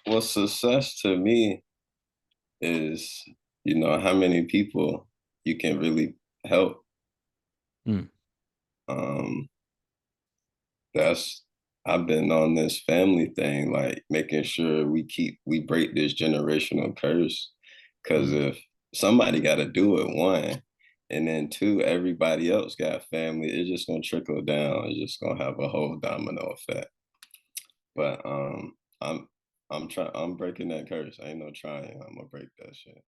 Well, success to me is, how many people you can really help. Mm, Um, that's I've been on this family thing, like making sure we break this generational curse. Because mm. if somebody got to do it, one, and then two, everybody else got family, it's just gonna trickle down. It's just gonna have a whole domino effect. But I'm I'm breaking that curse. Ain't no trying. I'm gonna break that shit.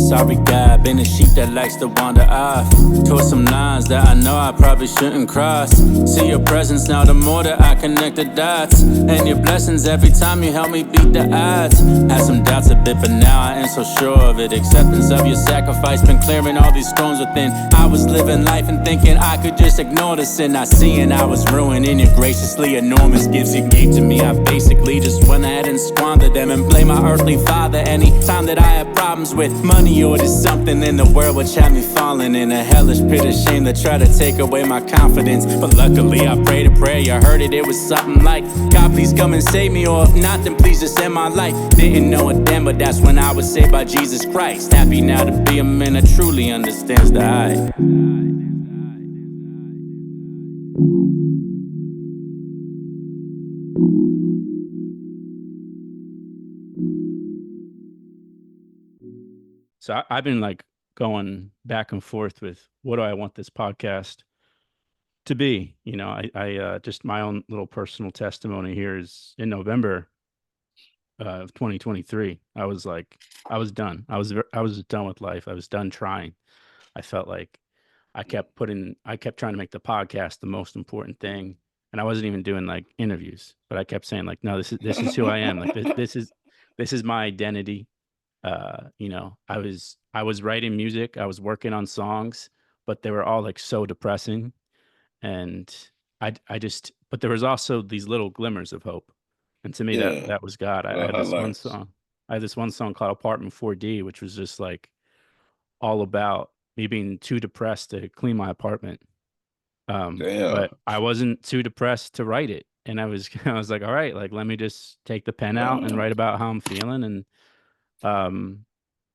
Sorry, God, been a sheep that likes to wander off. Toward some lines that I know I probably shouldn't cross. See your presence now, the more that I connect the dots. And your blessings every time you help me beat the odds. Had some doubts a bit, but now I ain't so sure of it. Acceptance of your sacrifice been clearing all these storms within. I was living life and thinking I could just ignore the sin. Not seeing I was ruined in your graciously enormous gifts you gave to me. I basically just went ahead and squandered them and blame my earthly father any time that I had problems with money or just something in the world which had me falling in a hellish pit of shame that tried to take away my confidence. But luckily I prayed a prayer, you heard it, it was something like, God please come and save me, or if not then please just end my life. Didn't know it then, but that's when I was saved by Jesus Christ. Happy now to be a man that truly understands the I. So I've been like going back and forth with what do I want this podcast to be? I just my own little personal testimony here is in November of 2023. I was like, I was done. I was done with life. I was done trying. I felt like I kept trying to make the podcast the most important thing, and I wasn't even doing like interviews, but I kept saying like, no, this is who I am. Like this is my identity. I was writing music, I was working on songs, but they were all like so depressing, and I just but there was also these little glimmers of hope, and to me Yeah, that was God. I little had this one highlights. song. I had this one song called Apartment 4D, which was just like all about me being too depressed to clean my apartment. Damn. But I wasn't too depressed to write it. And I was I was like, all right, like let me just take the pen out and write about how I'm feeling. And um,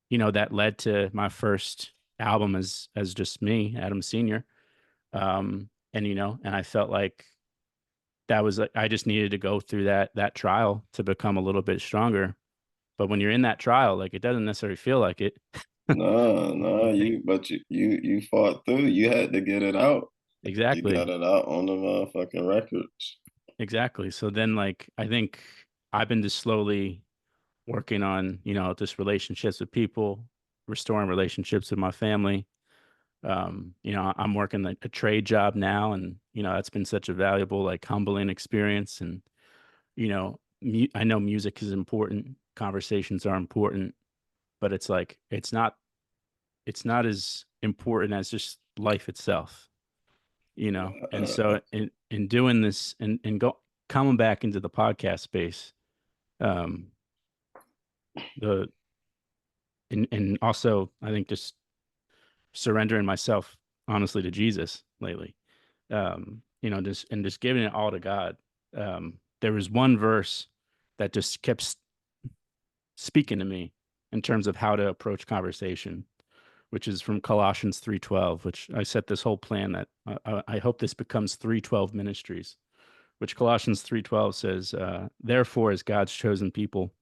that led to my first album as just me, Adam Senior. And I felt like that was like I just needed to go through that trial to become a little bit stronger. But when you're in that trial, like it doesn't necessarily feel like it. No, no, You think you fought through. You had to get it out. You got exactly. it out on the motherfucking records. Exactly. So then like I think I've been just slowly working on, just relationships with people, restoring relationships with my family. I'm working like a trade job now, and that's been such a valuable, like humbling experience. And I know music is important, conversations are important, but it's like it's not as important as just life itself. And Uh, so in doing this and go coming back into the podcast space, um, the and also I think just surrendering myself honestly to Jesus lately. Just giving it all to God. There was one verse that just kept speaking to me in terms of how to approach conversation, which is from Colossians 3:12, which I set this whole plan that I hope this becomes 3:12 ministries, which Colossians 3:12 says, "Therefore, as God's chosen people,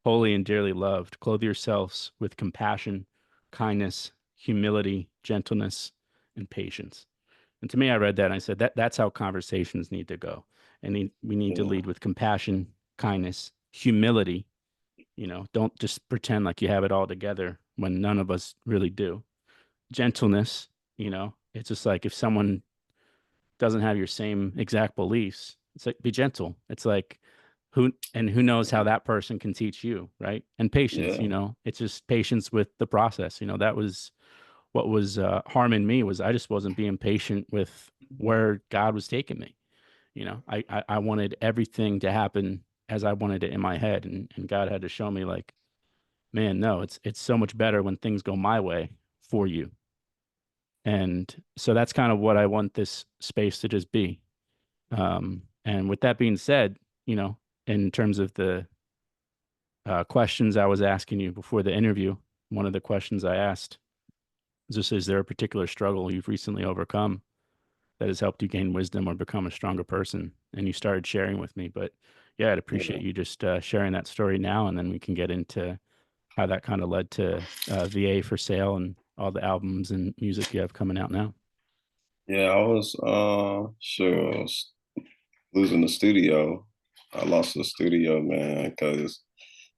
holy and dearly loved, clothe yourselves with compassion, kindness, humility, gentleness, and patience." And to me, I read that and I said that's how conversations need to go. And we need to yeah, lead with compassion, kindness, humility. Don't just pretend like you have it all together when none of us really do. Gentleness, it's just like if someone doesn't have your same exact beliefs, it's like be gentle. It's like who knows how that person can teach you, right? And patience, yeah, it's just patience with the process. That was what was harming me was I just wasn't being patient with where God was taking me. I wanted everything to happen as I wanted it in my head, and God had to show me like man, no, it's so much better when things go my way for you. And so that's kind of what I want this space to just be. And with that being said, in terms of the questions I was asking you before the interview, one of the questions I asked is just, is there a particular struggle you've recently overcome that has helped you gain wisdom or become a stronger person? And you started sharing with me, but yeah, I'd appreciate Yeah. you just sharing that story now, and then we can get into how that kind of led to VA for Sale and all the albums and music you have coming out now. Yeah, I was losing the studio. I lost the studio, man, because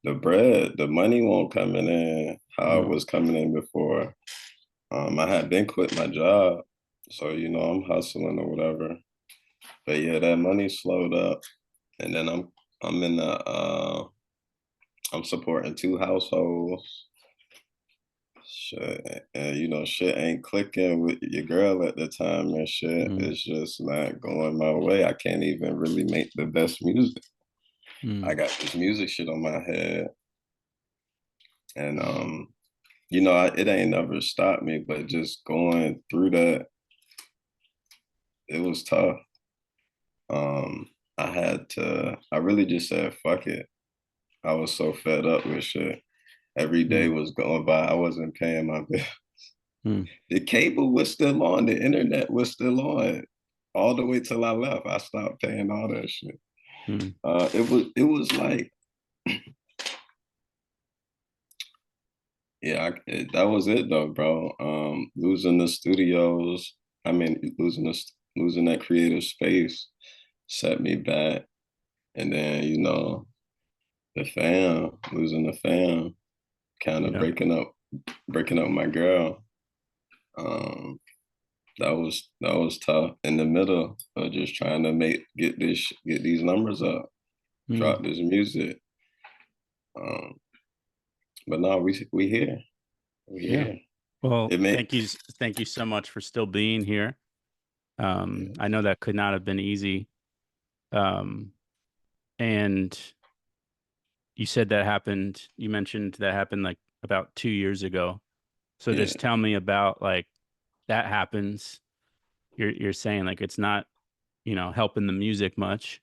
the money won't coming in how it Mm, was coming in before. I had been quit my job, so I'm hustling or whatever. But yeah, that money slowed up, and then I'm in the I'm supporting two households. Shit, and shit ain't clicking with your girl at the time, and shit mm, is just not going my way. I can't even really make the best music. I mm, got this music shit on my head, and it ain't never stopped me, but just going through that, it was tough. Um, I really just said, fuck it. I was so fed up with shit. Every day mm, was going by. I wasn't paying my bill. mm, The cable was still on. The internet was still on. All the way till I left, I stopped paying all that shit. mm, It was like, yeah, that was it though, bro. Losing the studios. I mean, losing that creative space set me back. And then, the fam, losing the fam, kind of yeah. breaking up my girl. Um, that was tough in the middle of just trying to get these numbers up, Mm, drop this music. Um, but no, we here. We yeah. here. Well, It may thank you so much for still being here. Yeah, I know that could not have been easy. Um, and you said that happened, you mentioned that happened like about 2 years ago. So yeah, just tell me about like that happens. You're saying like it's not, helping the music much.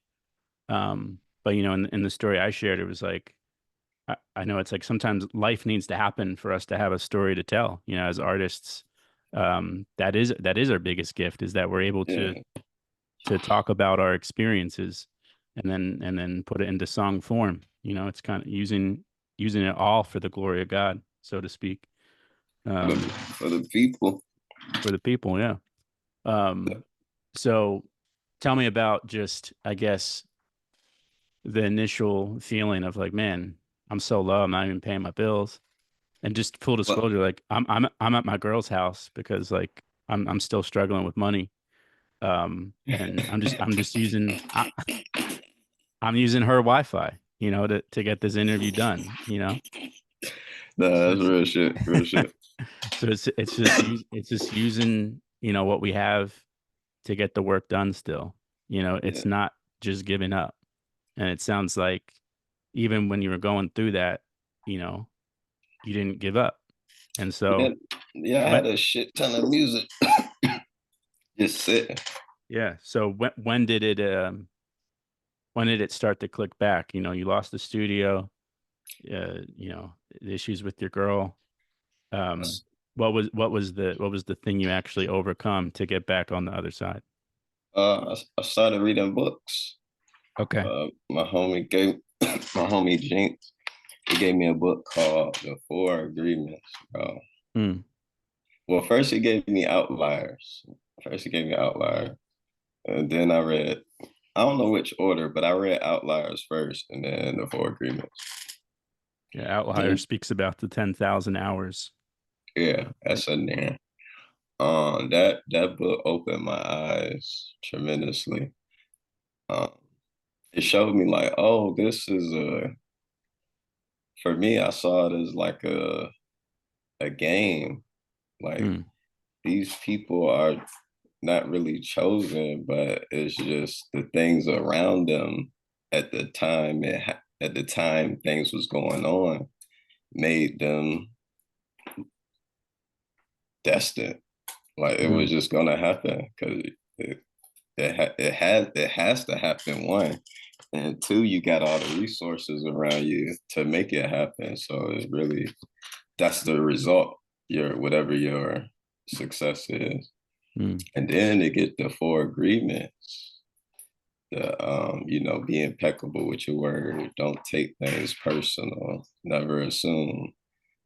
But in the story I shared, it was like I know it's like sometimes life needs to happen for us to have a story to tell. As artists, that is our biggest gift, is that we're able to yeah. talk about our experiences and then put it into song form. It's kind of using it all for the glory of God, so to speak, For the um, for the people. for the people. Yeah. So tell me about just, I guess, the initial feeling of like, man, I'm so low, I'm not even paying my bills. And just full But disclosure, like I'm at my girl's house because like I'm still struggling with money. And I'm just I'm using her Wi-Fi, to get this interview done. So nah, that's it's real shit. Real shit. so it's just using, what we have to get the work done still. It's Yeah. not just giving up. And it sounds like even when you were going through that, you know, you didn't give up. And Yeah. so Yeah, I when had a shit ton of music just sitting. yeah, so when did it start to click back? You lost the studio, the issues with your girl. Um, what was the thing you actually overcome to get back on the other side? I started reading books. Okay. My homie gave my homie Jinx. He gave me a book called The Four Agreements, bro. Mm, Well, first he gave me Outliers. First he gave me Outlier, and then I read. I don't know which order, but I read Outliers first, and then The Four Agreements. yeah, Outlier Then speaks about the 10,000 hours. yeah, that's in there. That book opened my eyes tremendously. Um, it showed me like, oh, this is a. For me, I saw it as like a game. Like Mm, these people are not really chosen, but it's just the things around them at the time. At the time things was going on, made them destined. Like it was just gonna happen because it has to happen. One, and two, you got all the resources around you to make it happen. So it's really that's the result. Whatever your success is, and then to get the 4 agreements. Be impeccable with your word. Don't take things personal. Never assume.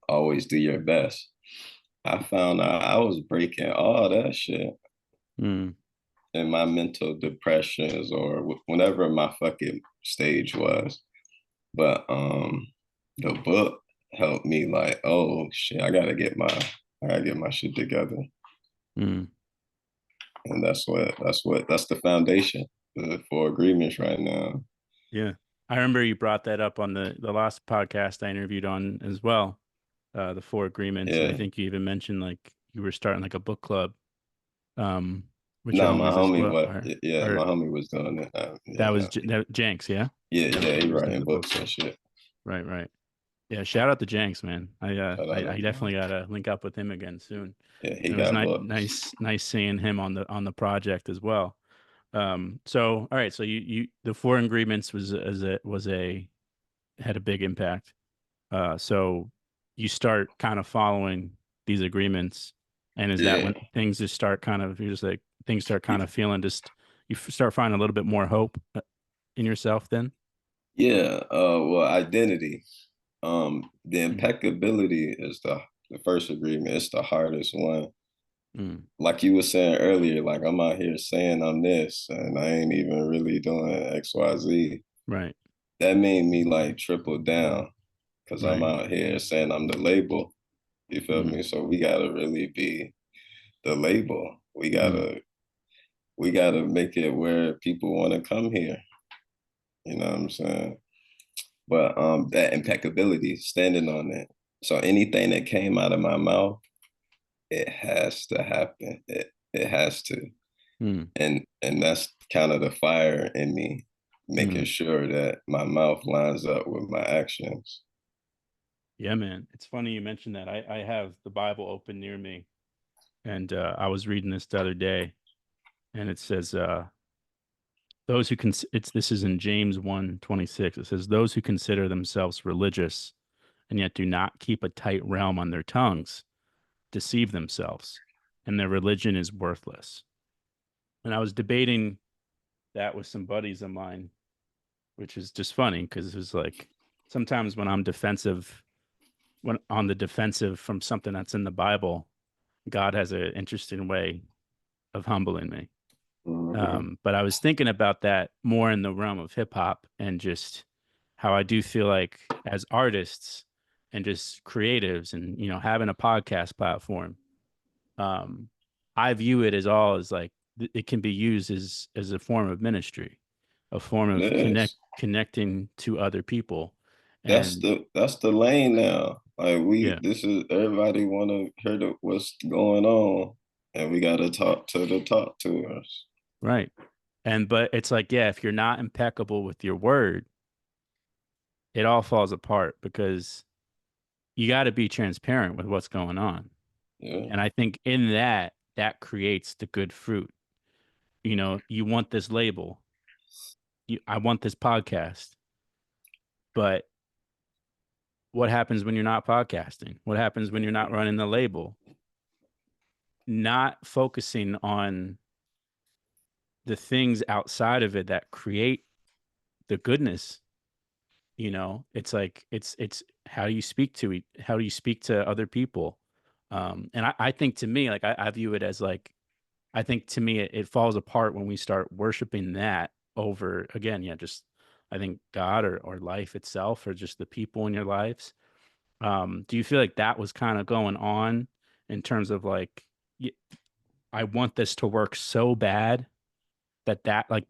Always do your best. I found out I was breaking all that shit in my mental depressions or whenever my fucking stage was. But the book helped me like, oh shit, I gotta get my shit together. And that's the foundation. The 4 agreements right now. Yeah. I remember you brought that up on the last podcast I interviewed on as well. The 4 agreements. Yeah. And I think you even mentioned like you were starting like a book club. Which no, my homie my homie was doing it. That was Jenks, yeah? Yeah, he writing books and shit. Right. Yeah, shout out to Jenks, man. I definitely gotta link up with him again soon. Yeah, he it was books. nice seeing him on the project as well. So all right, so you the 4 agreements had a big impact. So you start kind of following these agreements, and is that when things just start kind of things start kind of feeling you start finding a little bit more hope in yourself then? Yeah. Well, identity. The impeccability is the first agreement. It's the hardest one. Like you were saying earlier, like I'm out here saying I'm this and I ain't even really doing XYZ. Right. That made me like triple down because I'm out here saying I'm the label. You feel me? So we gotta really be the label. We gotta make it where people want to come here. You know what I'm saying? But that impeccability, standing on it. So anything that came out of my mouth, it has to happen. It has to. And that's kind of the fire in me, making sure that my mouth lines up with my actions. Yeah, man. It's funny you mentioned that. I have the Bible open near me, and I was reading this the other day, and it says those who this is in James 1:26. It says those who consider themselves religious and yet do not keep a tight realm on their tongues deceive themselves, and their religion is worthless. And I was debating that with some buddies of mine, which is just funny because it was like sometimes when I'm on the defensive from something that's in the Bible, God has an interesting way of humbling me. But I was thinking about that more in the realm of hip hop and just how I do feel like as artists and just creatives and, having a podcast platform, I view it as like, it can be used as a form of ministry, a form of connecting to other people. That's the lane now. Like this is everybody want to hear what's going on, and we got to talk to us. Right. But it's like, yeah, if you're not impeccable with your word, it all falls apart because you got to be transparent with what's going on. Yeah. And I think in that creates the good fruit. You want this label. I want this podcast. But what happens when you're not podcasting? What happens when you're not running the label? Not focusing on the things outside of it that create the goodness. It's like it's how do you speak to other people? And I think to me, like I view it as like, I think to me it falls apart when we start worshiping that over again. Yeah, just I think God or life itself or just the people in your lives. Do you feel like that was kind of going on in terms of like, I want this to work so bad that like,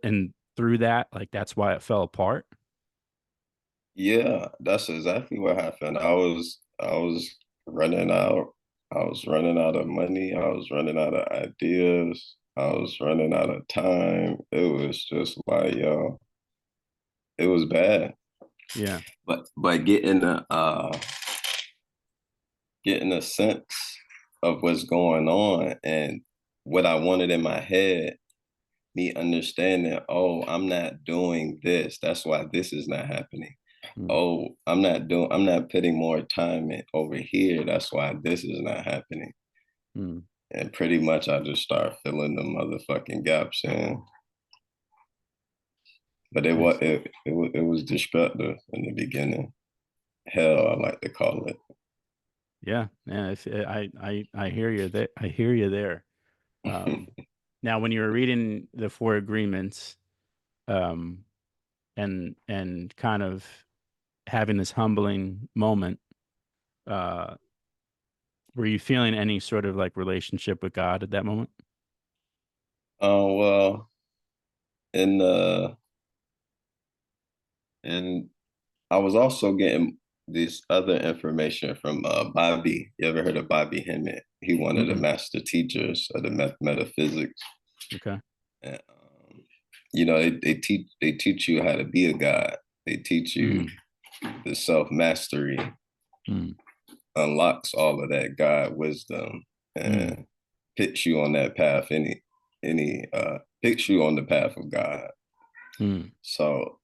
and through that, like, that's why it fell apart? Yeah, that's exactly what happened. I was running out. I was running out of money. I was running out of ideas. I was running out of time. It was just like, it was bad. Yeah. But getting getting a sense of what's going on and what I wanted in my head, me understanding, oh, I'm not doing this. That's why this is not happening. Oh, I'm not putting more time in over here. That's why this is not happening. And pretty much I just start filling the motherfucking gaps in. But it was destructive in the beginning. Hell, I like to call it. Yeah, I hear you there. I hear you there. Now, when you were reading the Four Agreements, and kind of having this humbling moment, were you feeling any sort of like relationship with God at that moment? Oh well, and and I was also getting this other information from Bobby. You ever heard of Bobby Hemmett? He one of the master teachers of the metaphysics. Okay. And, you know, they teach you how to be a god. They teach you the self mastery unlocks all of that God wisdom and picks you on that path. Picks you on the path of God. So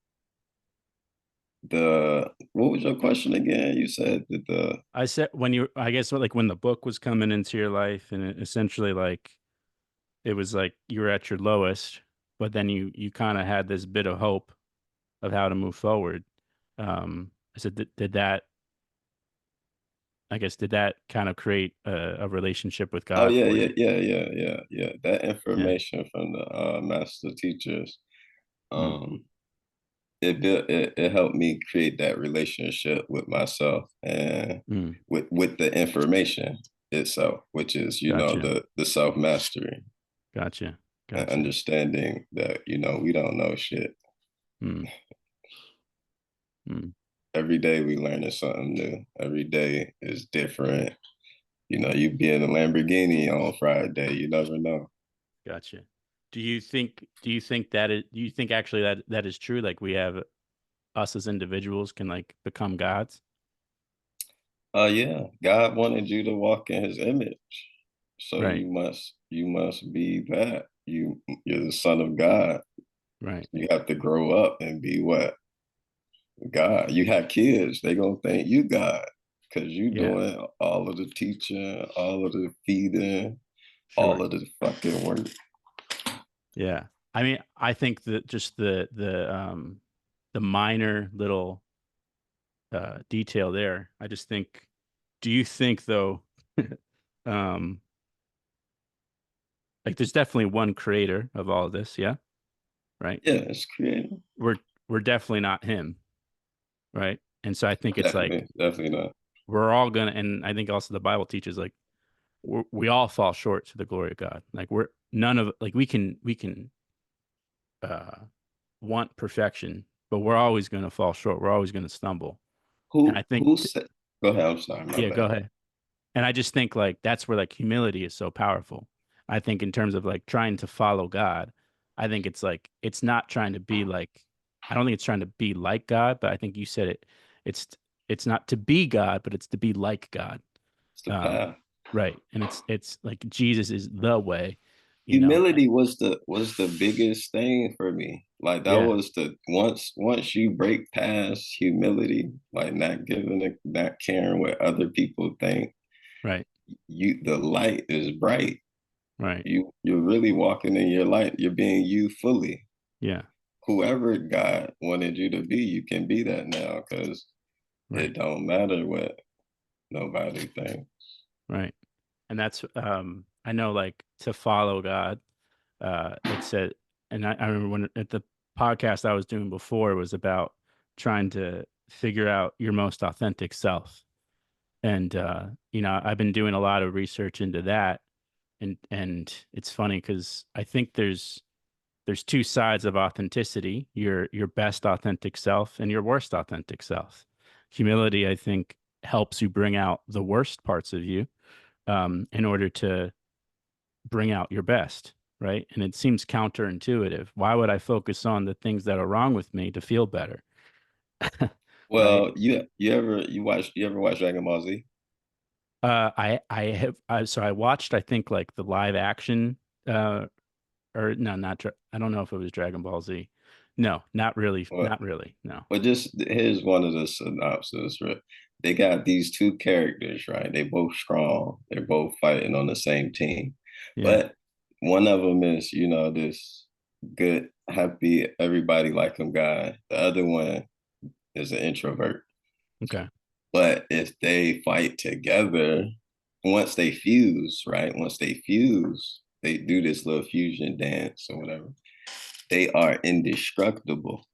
what was your question again? You said that I said I guess like when the book was coming into your life, and essentially like it was like you were at your lowest, but then you kind of had this bit of hope of how to move forward. I said, did that? I guess did that kind of create a relationship with God? Oh yeah, for yeah, you? yeah. That information from the master teachers, it helped me create that relationship with myself and with the information itself, which is Gotcha. the self mastery. Gotcha. And understanding that we don't know shit. Every day we learning something new. Every day is different. You be in a Lamborghini on Friday. You never know. Gotcha. Do you think actually that is true? Like we have us as individuals can like become gods? Yeah. God wanted you to walk in his image. So Right. you must be that. You're the son of God. Right. You have to grow up and be what? God. You have kids, they gonna think you God. Because you doing all of the teaching, all of the feeding, all of the fucking work. Yeah. I mean, I think that just the minor little detail there. I just think, do you think though, like there's definitely one creator of all of this, yeah? Right? Yeah, it's creative. We're definitely not him, right? And so I think it's like definitely not. we're all gonna, and I think also the Bible teaches like we all fall short to the glory of God. Like we're none of like we can want perfection, but we're always going to fall short. We're always going to stumble. And I think who said? Go ahead. I'm sorry. My bad. Go ahead. And I just think like that's where like humility is so powerful. I think in terms of like trying to follow God, I think it's like it's not trying to be like I don't think it's trying to be like God, but I think you said it. It's it's not to be God, but it's to be like God. It's the path. Right. And it's like Jesus is the way. Humility was the biggest thing for me. Like that was the once you break past humility, like not caring what other people think. Right. The light is bright. Right. You're really walking in your light. You're being you fully. Yeah. Whoever God wanted you to be, you can be that now because it don't matter what nobody thinks. Right. And that's I know like to follow God, it said, and I remember when at the podcast I was doing before was about trying to figure out your most authentic self. And I've been doing a lot of research into that. And it's funny because I think there's two sides of authenticity, your best authentic self and your worst authentic self. Humility, I think, helps you bring out the worst parts of you, in order to bring out your best, right? And it seems counterintuitive. Why would I focus on the things that are wrong with me to feel better? Well, you ever watch Dragon Ball Z? So I watched, I think, like the live action, or no, I don't know if it was Dragon Ball Z. No, not really, Well, not really. No. but just here's one of the synopsis, right? They got these two characters, right? They both strong. They're both fighting on the same team. Yeah. But one of them is, this good, happy, everybody like him guy. The other one is an introvert. Okay. But if they fight together, once they fuse, right? Once they fuse, they do this little fusion dance or whatever. They are indestructible.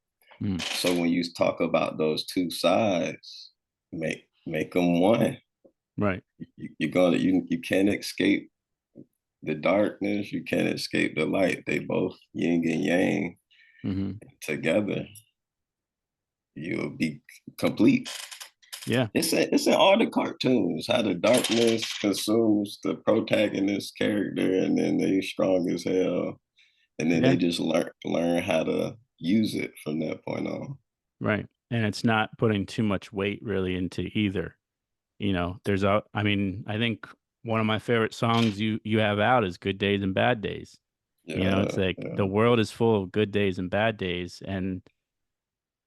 Mm. So when you talk about those two sides, make them one. Right. You can't escape the darkness. You can't escape the light. They both yin and yang together. You'll be complete. Yeah. It's in all the cartoons how the darkness consumes the protagonist character, and then they strong as hell, and then they just learn how to use it from that point on. Right. And it's not putting too much weight really into either. I mean, I think one of my favorite songs you have out is Good Days and Bad Days. It's like the world is full of good days and bad days, and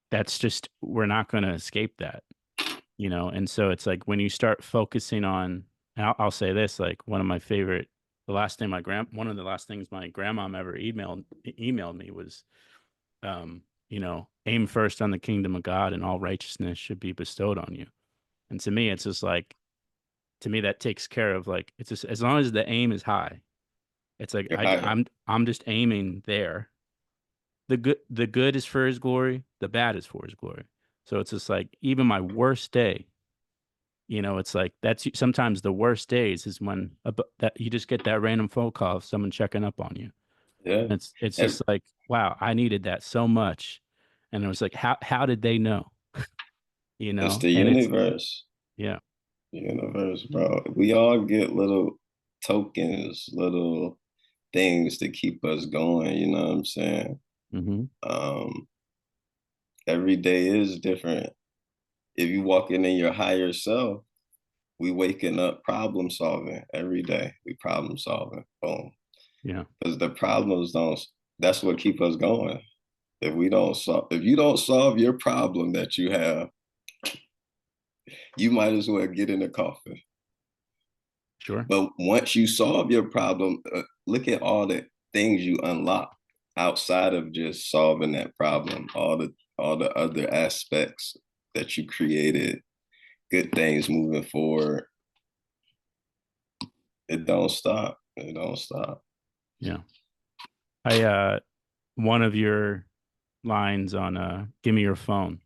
that's just, we're not going to escape that. And so it's like when you start focusing on, and I'll say this, like one of the last things my grandmom ever emailed me was, aim first on the kingdom of God, and all righteousness should be bestowed on you. And to me, it's just like, that takes care of, like, it's just, as long as the aim is high, it's like, I'm just aiming there. The good is for his glory, the bad is for his glory. So it's just like, even my worst day, it's like, that's sometimes the worst days is when that you just get that random phone call of someone checking up on you. Yeah. And it's just like, wow, I needed that so much. And it was like, how did they know? It's the And universe. Yeah. Universe, bro. We all get little tokens, little things to keep us going. You know what I'm saying? Every day is different. If you walking in your higher self, we waking up problem solving every day. We problem solving. Boom. Yeah. Because the problems that's what keep us going. If you don't solve your problem that you have, you might as well get in a coffin. Sure. But once you solve your problem, look at all the things you unlock outside of just solving that problem. All the other aspects that you created, good things moving forward. It don't stop. It don't stop. Yeah. One of your lines on Give Me Your Phone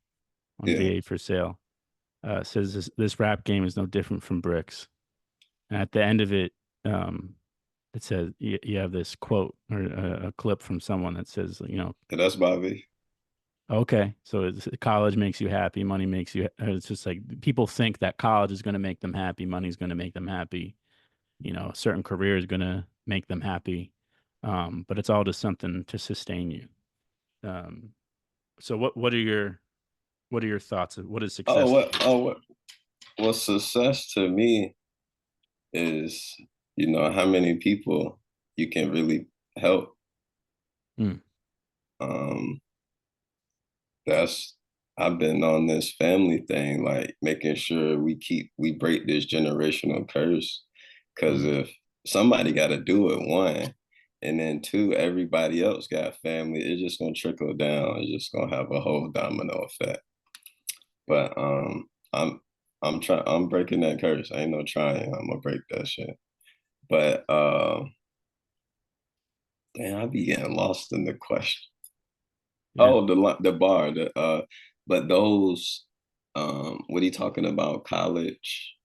on VA for Sale says this rap game is no different from bricks. And at the end of it, it says you have this quote or a clip from someone that says, that's Bobby. Okay, so college makes you happy, money makes you. It's just like people think that college is going to make them happy, money's going to make them happy, a certain career is going to make them happy, but it's all just something to sustain you. So what are your thoughts? What is success? Well, success to me is, how many people you can really help. I've been on this family thing, like making sure we break this generational curse. Because if somebody got to do it, one, and then two, everybody else got family, it's just gonna trickle down. It's just gonna have a whole domino effect. But I'm breaking that curse. I ain't no trying. I'm gonna break that shit. But man, I be getting lost in the question. Yeah. Oh, the bar. But those, what he talking about, college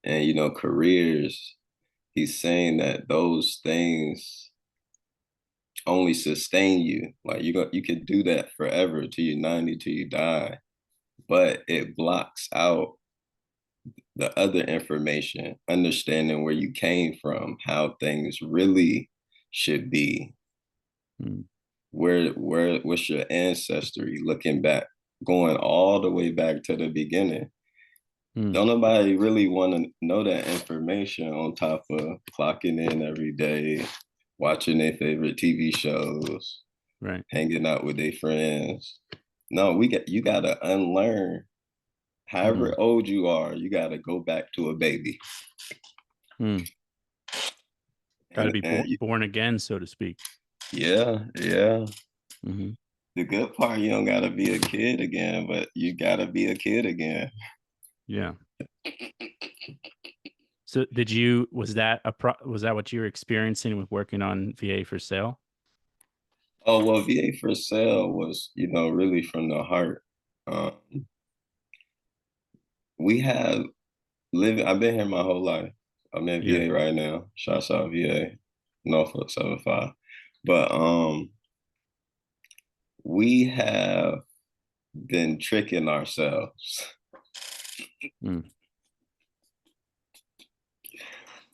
and careers. He's saying that those things only sustain you. Like you could do that forever till you're 90, till you die, but it blocks out the other information, understanding where you came from, how things really should be. What's your ancestry, looking back, going all the way back to the beginning. Don't nobody really want to know that information on top of clocking in every day, watching their favorite TV shows, Right. hanging out with their friends. No, you gotta unlearn. However old you are, you gotta go back to a baby. Got to be born again, so to speak. Yeah. The good part, you don't gotta be a kid again, but you gotta be a kid again. Yeah. So was that what you were experiencing with working on VA for Sale? Oh, well, VA for Sale was, really from the heart. Um, we have I've been here my whole life. I'm in VA right now. Shouts out VA, Norfolk 75. But we have been tricking ourselves.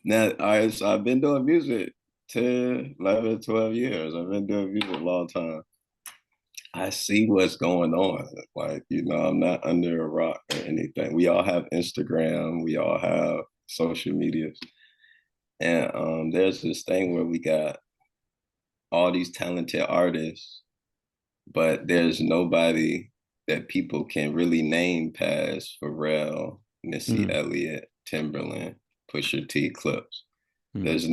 Now, so I've been doing music 10, 11, 12 years. I've been doing music a long time. I see what's going on. Like, I'm not under a rock or anything. We all have Instagram. We all have social medias. And there's this thing where we got all these talented artists, but there's nobody that people can really name past Pharrell, Missy Elliott, Timberland, Pusha T, Clips. There's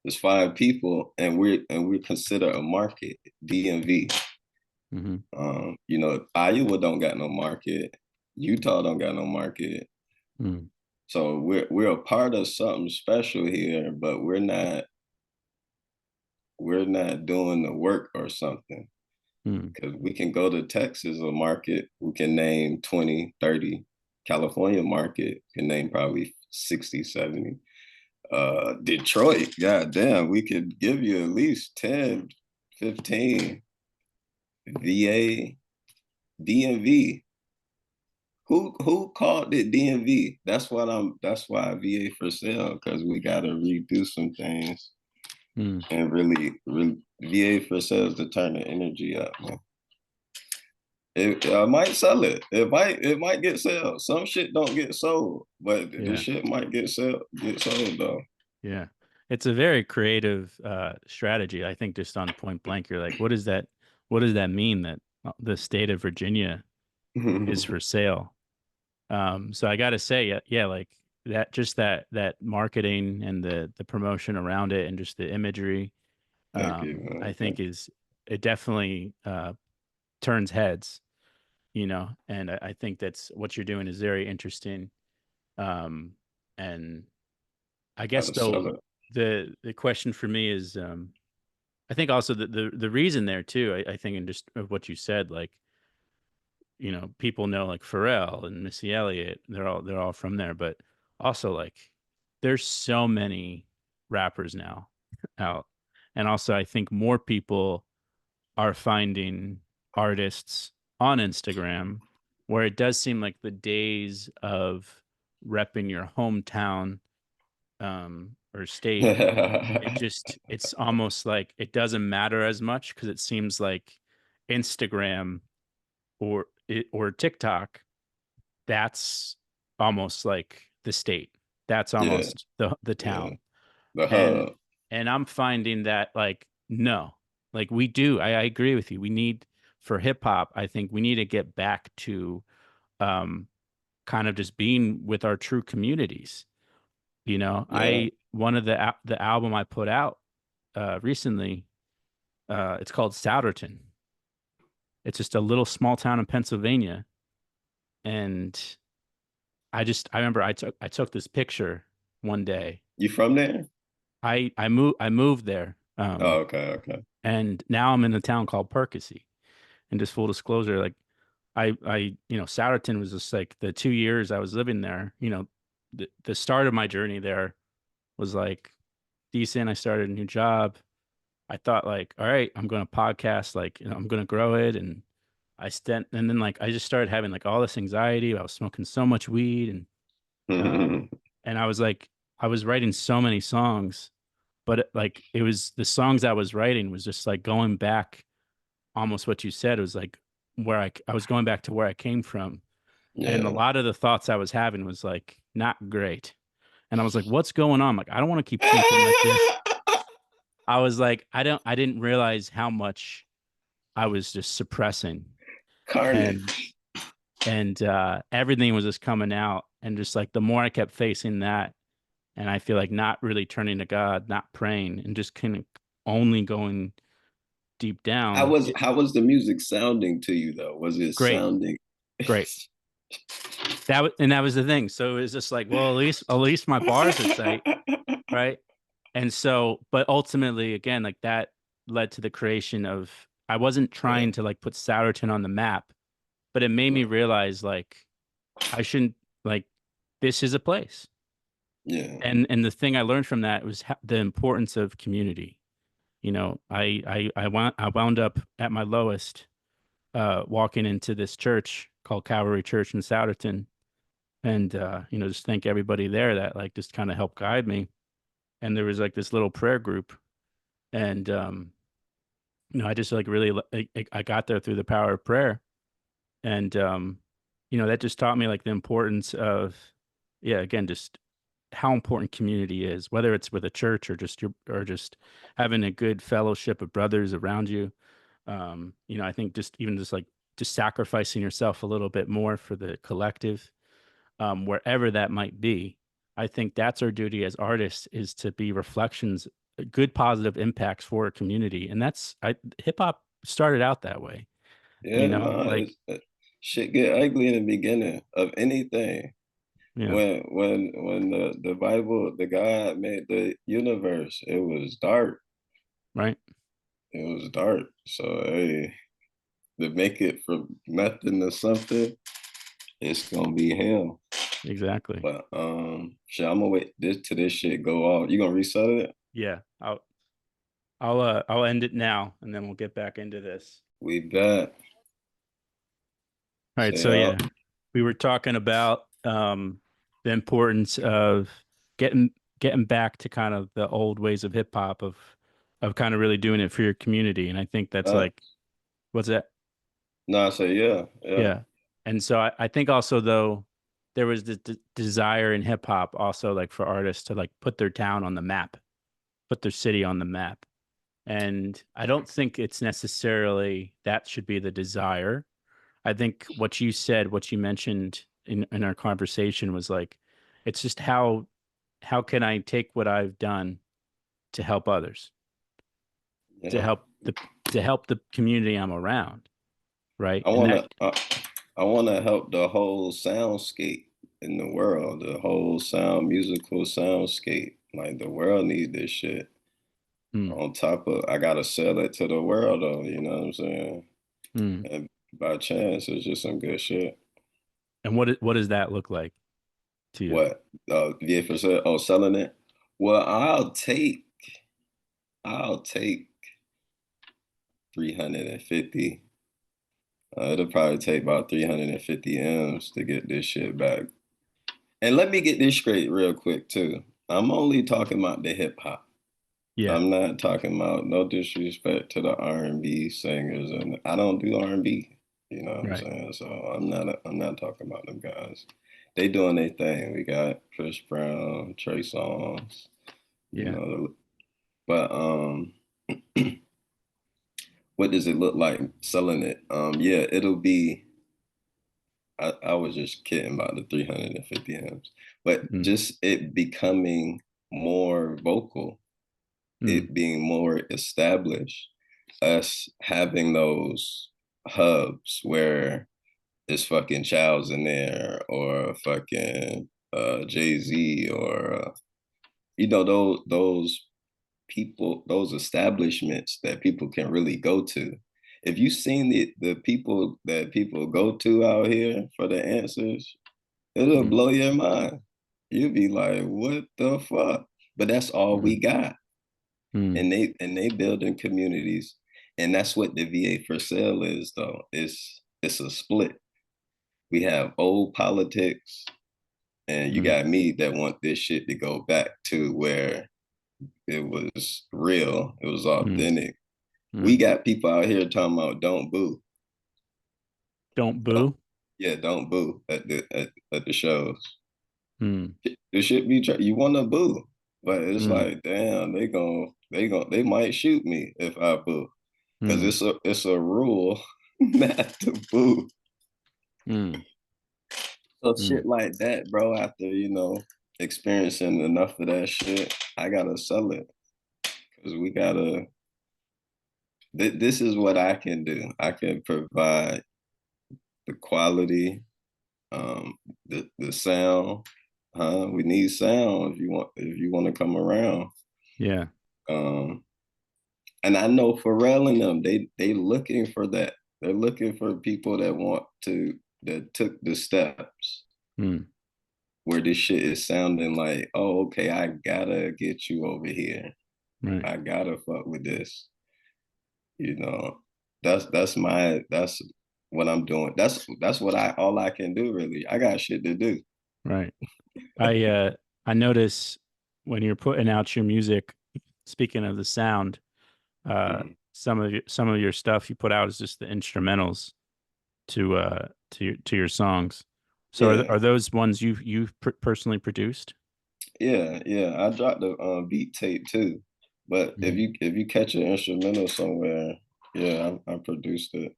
there's 5 people, and we consider a market, DMV. Iowa don't got no market, Utah don't got no market. So we're a part of something special here, but we're not doing the work or something. Because we can go to Texas, a market, we can name 20, 30. California market can name probably 60, 70. Detroit, goddamn, we could give you at least 10, 15. VA, DMV. Who called it DMV? That's why VA for Sale, because we gotta redo some things. And really VA for Sale is to turn the energy up, man. I might sell it. It might get sold. Some shit don't get sold, but the shit might get sold though. Yeah. It's a very creative strategy. I think just on point blank, you're like, what does that mean that the state of Virginia is for sale? So I gotta say, like that marketing and the promotion around it and just the imagery, I think it definitely turns heads, and I think that's what you're doing is very interesting. And I guess though the question for me is, I think also the reason there too, I think, and just of what you said, like, people know like Pharrell and Missy Elliott, they're all from there, but also like there's so many rappers now out. And also I think more people are finding artists on Instagram, where it does seem like the days of repping your hometown or state, it's almost like it doesn't matter as much, because it seems like Instagram or TikTok, that's almost like the state. That's almost the town. The hub. And I'm finding that, like, no, like we do. I agree with you. We need, for hip hop, I think we need to get back to kind of just being with our true communities. One of the album I put out recently, it's called Souderton. It's just a little small town in Pennsylvania. And I remember I took this picture one day. You from there? I moved there. Okay. And now I'm in a town called Percy. And just full disclosure, like Souderton was just like the 2 years I was living there, the start of my journey there was like decent. I started a new job. I thought like, all right, I'm going to podcast, like, I'm going to grow it. And then like, I just started having like all this anxiety. I was smoking so much weed, and I was like, I was writing so many songs, but like, it was the songs I was writing was just like going back, almost what you said. It was like where I was going back to where I came from. And a Yeah. lot of the thoughts I was having was like not great. And I was like, what's going on? Like, I don't want to keep thinking like this. I was like, I didn't realize how much I was just suppressing, and Carnage. everything was just coming out. And just like the more I kept facing that, and I feel like not really turning to God, not praying, and just kind of only going deep down. How was the music sounding to you though? Was it Great, sounding great. That was the thing. So it was just like, well, at least my bars are tight, right? And so, but ultimately, again, like that led to the creation of. I wasn't Yeah, trying to like put Souderton on the map, but it made me no, realize like I shouldn't, like, this is a place. yeah, And the thing I learned from that was the importance of community. I wound up at my lowest, walking into this church called Calvary Church in Souderton, and just thank everybody there that like just kind of helped guide me. And there was like this little prayer group, and I just like really I got there through the power of prayer, and that just taught me like the importance of, yeah, again, just how important community is, whether it's with a church or just having a good fellowship of brothers around you. I think just even just sacrificing yourself a little bit more for the collective, wherever that might be. I think that's our duty as artists, is to be reflections, good positive impacts for a community. And hip hop started out that way, yeah. No, like, shit get ugly in the beginning of anything. yeah, When the Bible, the God made the universe, it was dark. right. It was dark. So hey, to make it from nothing to something, it's gonna be hell. Exactly. But shit, I'm gonna wait this shit go off. You gonna reset it? Yeah. I'll end it now, and then we'll get back into this. We bet. All right. Say So up. yeah, we were talking about the importance of getting getting back to kind of the old ways of hip hop, of kind of really doing it for your community. And I think that's Uh, like, what's that? no, I say yeah, yeah, Yeah. And so I think also, though, there was the desire in hip hop also, like, for artists to like put their town on the map, put their city on the map. And I don't think it's necessarily that should be the desire. I think what you said, what you mentioned in our conversation was like, it's just how can I take what I've done to help others, to yeah. help the to help the community I'm around, right? I And wanna that, I wanna help the whole soundscape in the world, the whole musical soundscape. Like the world need this shit. mm, On top of, I gotta sell it to the world though. You know what I'm saying? mm. And by chance, it's just some good shit. And what does that look like to you? What? Yeah, for sale. Oh, selling it. Well, I'll take 350. It'll probably take about 350 M's to get this shit back. And let me get this straight real quick too. I'm only talking about the hip hop. Yeah, I'm not talking about, no disrespect to the R&B singers, and I don't do R&B. You know what I'm right. saying? So I'm not talking about them guys. They doing their thing. We got Chris Brown, Trey Songz, you Yeah. know. But what does it look like selling it? Yeah, it'll be. I was just kidding about the 350 M's, but Mm, just it becoming more vocal, mm, it being more established, us having those hubs where it's fucking Childz in there, or fucking Jay-Z, or those people, those establishments that people can really go to. If you've seen the people that people go to out here for the answers, it'll mm, blow your mind. You'll be like, what the fuck? But that's all we mm, got. mm, And they building communities. And that's what the VA for sale is though. It's a split. We have old politics, and you mm, got me that want this shit to go back to where it was real, it was mm, authentic. We mm. got people out here talking about don't boo. Don't Don't, boo. Yeah, don't boo at the shows. Mm, It should be you want to boo, but it's mm, like, damn, they might shoot me if I boo, because mm, it's a rule not to boo. mm, So mm. shit like that, bro. After experiencing enough of that shit, I gotta sell it because we gotta. This is what I can do. I can provide the quality, the sound. We need sound if you want to come around. Yeah. Um, and I know Pharrell and them, they looking for that. They're looking for people that took the steps Mm, where this shit is sounding like, oh, okay, I gotta get you over here. right. I gotta fuck with this. You know, that's what I'm doing. That's what I all I can do really. I got shit to do. Right. I notice when you're putting out your music, speaking of the sound, Mhm. some of your stuff you put out is just the instrumentals to your songs. So Yeah, are those ones you've personally produced? yeah. I dropped the beat tape too. But Mhm. if you catch an instrumental somewhere, yeah, I produced it.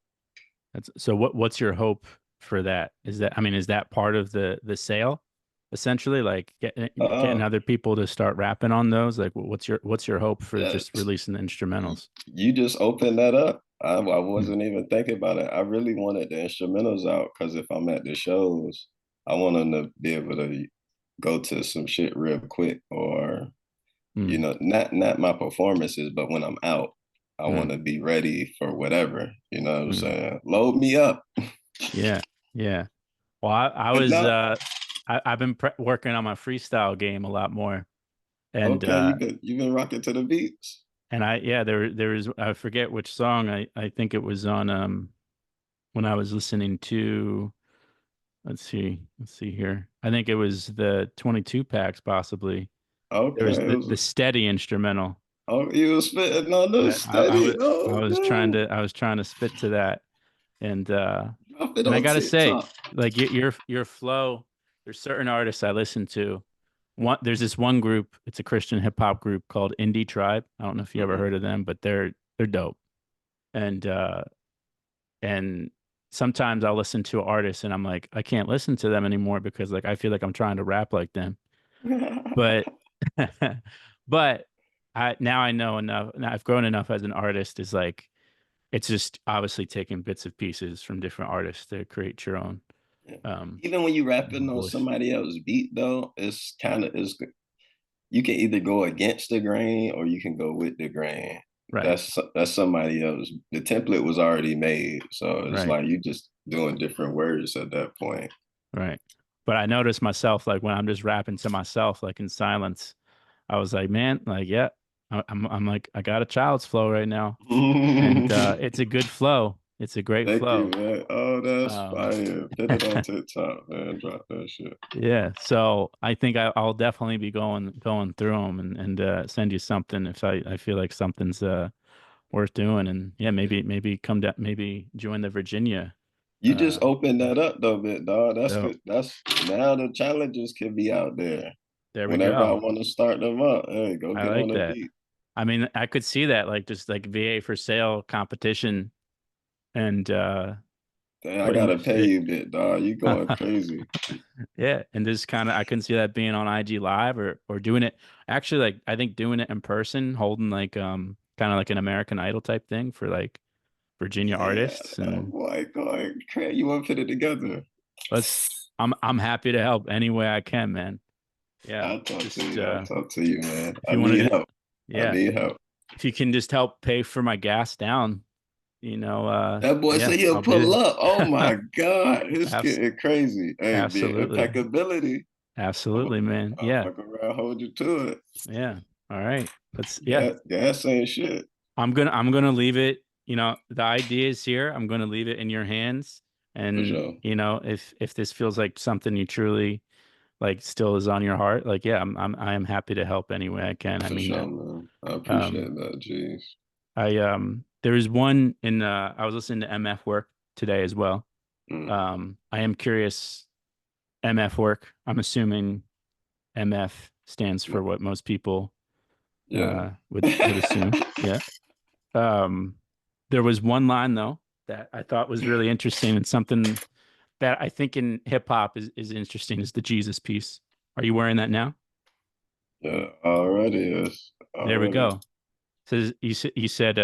That's so what's your hope for that? Is that, I mean, is that part of the sale essentially, like getting Uh, other people to start rapping on those? Like what's your hope for yeah, just releasing the instrumentals? you just opened that up. I Hmm. wasn't even thinking about it. I really wanted the instrumentals out because if I'm at the shows, I want them to be able to go to some shit real quick, or Hmm. not my performances, but when I'm out, I Hmm. want to be ready for whatever. You know what I'm Hmm. saying? Load me up. Yeah. Yeah. Well, I But was no, I've been working on my freestyle game a lot more, and okay, you've been rocking to the beats. I, yeah, there was, I forget which song. I think it was on when I was listening to, let's see here. I think it was the 22 packs possibly. There was Okay, the steady instrumental. oh, you was spitting on the I steady. was Oh I was trying to spit to that, and drop it I on gotta say, TikTok. like your flow. There's certain artists I listen to. There's this one group. It's a Christian hip hop group called Indie Tribe. I don't know if you ever Mhm. heard of them, but they're dope. And and sometimes I'll listen to artists and I'm like, I can't listen to them anymore because like I feel like I'm trying to rap like them. But but I know enough. Now I've grown enough as an artist. Is like it's just obviously taking bits of pieces from different artists to create Yeah. um Even when you your own rapping on voice. somebody else's beat, though, it's you can either go against the grain or you can go with the grain. Right, That's somebody else. The template was already made, so it's right, like you just doing different words at that point. right. But I notice myself like when I'm just rapping to myself, like in silence, I was like, man, like, yeah, I'm like, I got a child's flow right now, and it's a good flow. It's a great Thank you, flow. man. Oh, that's Um, fire. Put it on TikTok, man. Drop that shit. yeah, so I think I'll definitely be going through them and send you something if I feel like something's worth doing, and yeah, maybe come down, maybe join the Virginia. You just opened Thing. that up though, bit dog. That's So good. That's now the challenges can be out there. there we Whenever I go. want to start them up, hey, go I get on like the that. beat. I mean, I could see that like just like VA for sale competition and Dang, I putting your gotta pay shit. you, bit dog. You going crazy? Yeah, and this kind of I can see that being on IG Live or doing it actually, like I think doing it in person, holding like kind of like an American Idol type thing for like Virginia Yeah, artists, that and boy going crazy. You want to put it together? let's I'm happy to help any way I can, man. Yeah, I'll talk to just you. I'll talk to you, man. if I you want need to, help. I yeah, need help. if you can just help pay for my gas down, That boy yeah, said he'll I'll be pull up. Oh there. my God, it's Abs- getting crazy. Hey, the Absolutely. impeccability. Absolutely, man. I'll Yeah. fuck around, hold you to it. Yeah. All right. Yeah. Gas ain't shit. I'm gonna leave it, the idea is here. I'm gonna leave it in your hands. For And, sure. if this feels like something you truly like still is on your heart, like, yeah, I am happy to help any way I can. I For mean sure, that. man. I Um, appreciate that. Jeez. there was one in I was listening to MF work today as well. I am curious, MF work. I'm assuming MF stands for what most people Yeah. would assume. Yeah. There was one line though that I thought was really interesting, and something that I think in hip hop is interesting, is the Jesus piece. Are you wearing that now? Yeah, already is There we already. go. So you said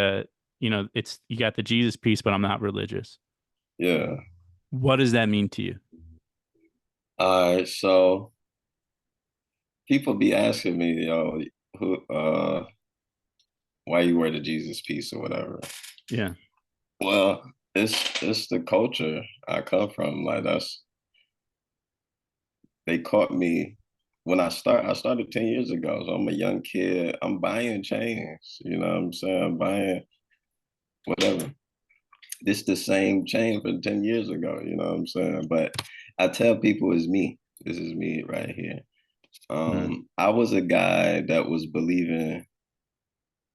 it's, you got the Jesus piece, but I'm not religious. Yeah. What does that mean to you? All right. So people be asking me, who why you wear the Jesus piece or whatever. Yeah. Well, it's the culture I come from. Like they caught me when I started 10 years ago. So I'm a young kid. I'm buying chains. You know what I'm saying? I'm buying whatever. This the same chain from 10 years ago, you know what I'm saying? But I tell people it's me. This is me right here. Mm, I was a guy that was believing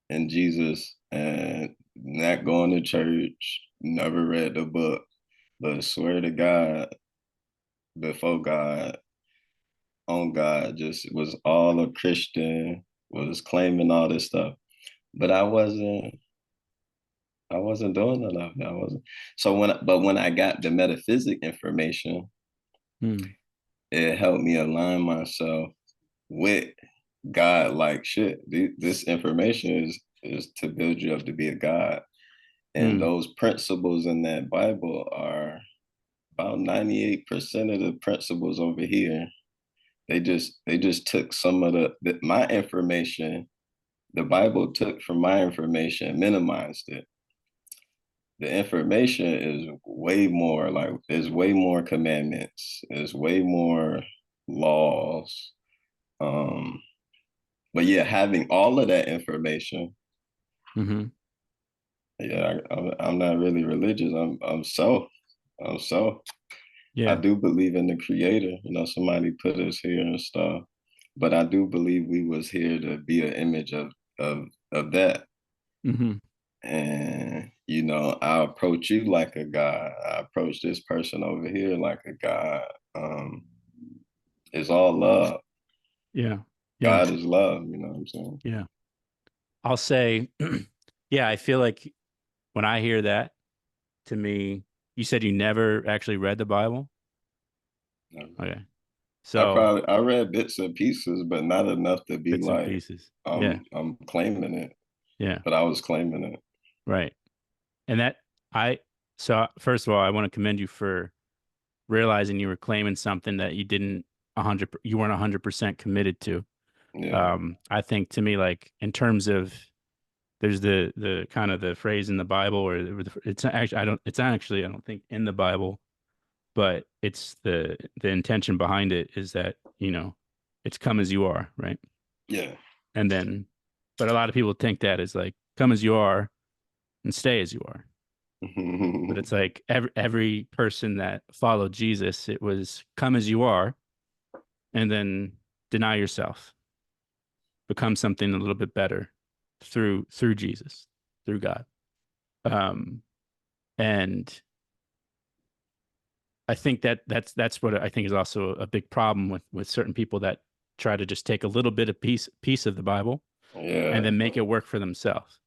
in Jesus and not going to church, never read the book, but swear to God, before God, on God, just was all a Christian, was claiming all this stuff. But I wasn't doing none of it. I wasn't. So when I got the metaphysic information, mm, it helped me align myself with God like shit. This information is to build you up to be a God. And mm, those principles in that Bible are about 98% of the principles over here. They just took some of my information, the Bible took from my information, minimized it. The information is way more, like there's way more commandments, there's way more laws. Um, but yeah, having all of that information, mm-hmm. yeah, I'm not really religious. I'm so. I Yeah. do believe in the creator. Somebody put us here and stuff. But I do believe we was here to be an image of that. Mm-hmm. And I approach you like a God. I approach this person over here like a God. It's all love. Yeah. Yeah. God is love. You know what I'm saying? Yeah. I'll say, yeah, I feel like when I hear that, to me, you said you never actually read the Bible. Okay. So I read bits and pieces, but not enough to be bits and like pieces. Yeah. I'm claiming it. Yeah. But I was claiming it. Right. And that I, so first of all, I want to commend you for realizing you were claiming something that you weren't 100% committed to. Yeah. I think, to me, like, in terms of, there's the kind of the phrase in the Bible, or it's actually, I don't think in the Bible, but it's the intention behind it is that, it's come as you are, right? Yeah. And then, but a lot of people think that is like, come as you are and stay as you are. But it's like every person that followed Jesus, it was come as you are, and then deny yourself, become something a little bit better through Jesus, through God. Um, and I think that's what I think is also a big problem with certain people that try to just take a little bit of piece of the Bible and Yeah. then make it work for themselves.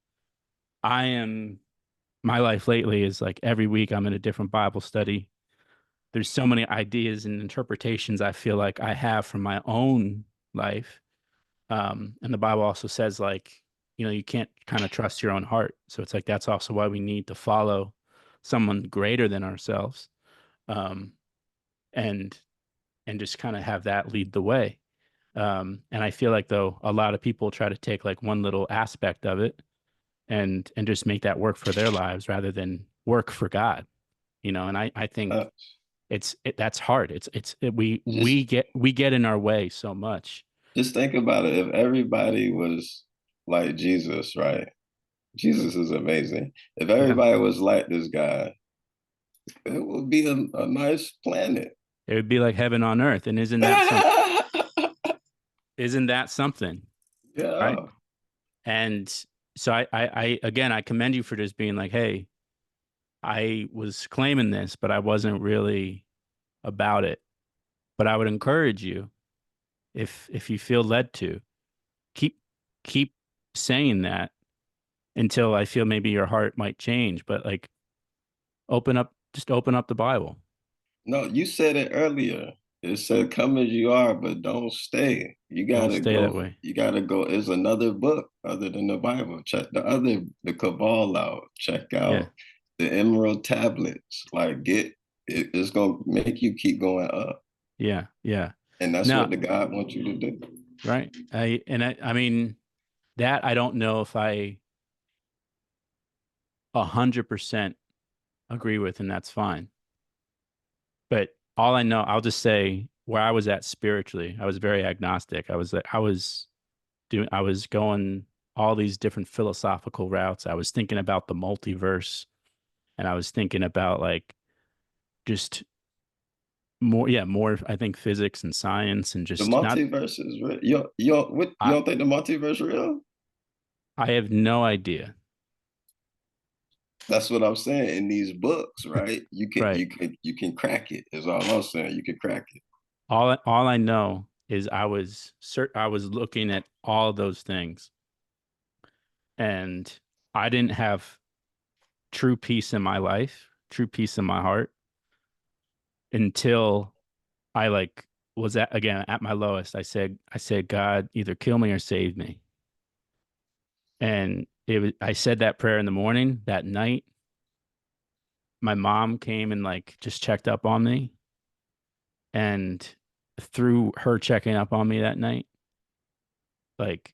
My life lately is like every week I'm in a different Bible study. There's so many ideas and interpretations I feel like I have from my own life. And the Bible also says, like, you can't kind of trust your own heart. So it's like, that's also why we need to follow someone greater than ourselves. Um, and just kind of have that lead the way. And I feel like, though, a lot of people try to take like one little aspect of it and just make that work for their lives rather than work for God. And I think Uh, that's hard. just We get in our way so much. just think about it. If everybody was like Jesus, right? Jesus is amazing. If Yeah. everybody was like this guy, it would be a nice planet. It would be like heaven on earth. And isn't that something? Right. Yeah. And so I again, I commend you for just being like, hey, I was claiming this, but I wasn't really about it. But I would encourage you, if you feel led to, keep keep saying that until I feel maybe your heart might change. But like just open up the Bible. No, you said it earlier. It said, "Come as you are, but don't stay." You Don't gotta stay that go. way. You gotta go. There's another book other than the Bible. Check the Cabal out. Check Yeah. out the Emerald Tablets. Like, it's gonna make you keep going up, Yeah. Yeah. and that's No, what the God wants you to do. right. I mean that I don't know if I 100% agree with, and that's fine. But all I know, I'll just say where I was at spiritually, I was very agnostic. I was going all these different philosophical routes. I was thinking about the multiverse, and I was thinking about like just more I think physics and science and The just not multiverse is real. You I don't think the multiverse real? I have no idea. That's what I'm saying. In these books, right? Right. You can crack it. Is all I'm saying. You can crack it. All I know is I was looking at all those things, and I didn't have true peace in my life, true peace in my heart until I like was at again at my lowest. I said, God, either kill me or save me. And I said that prayer in the morning. That night, my mom came and like just checked up on me. And through her checking up on me that night, like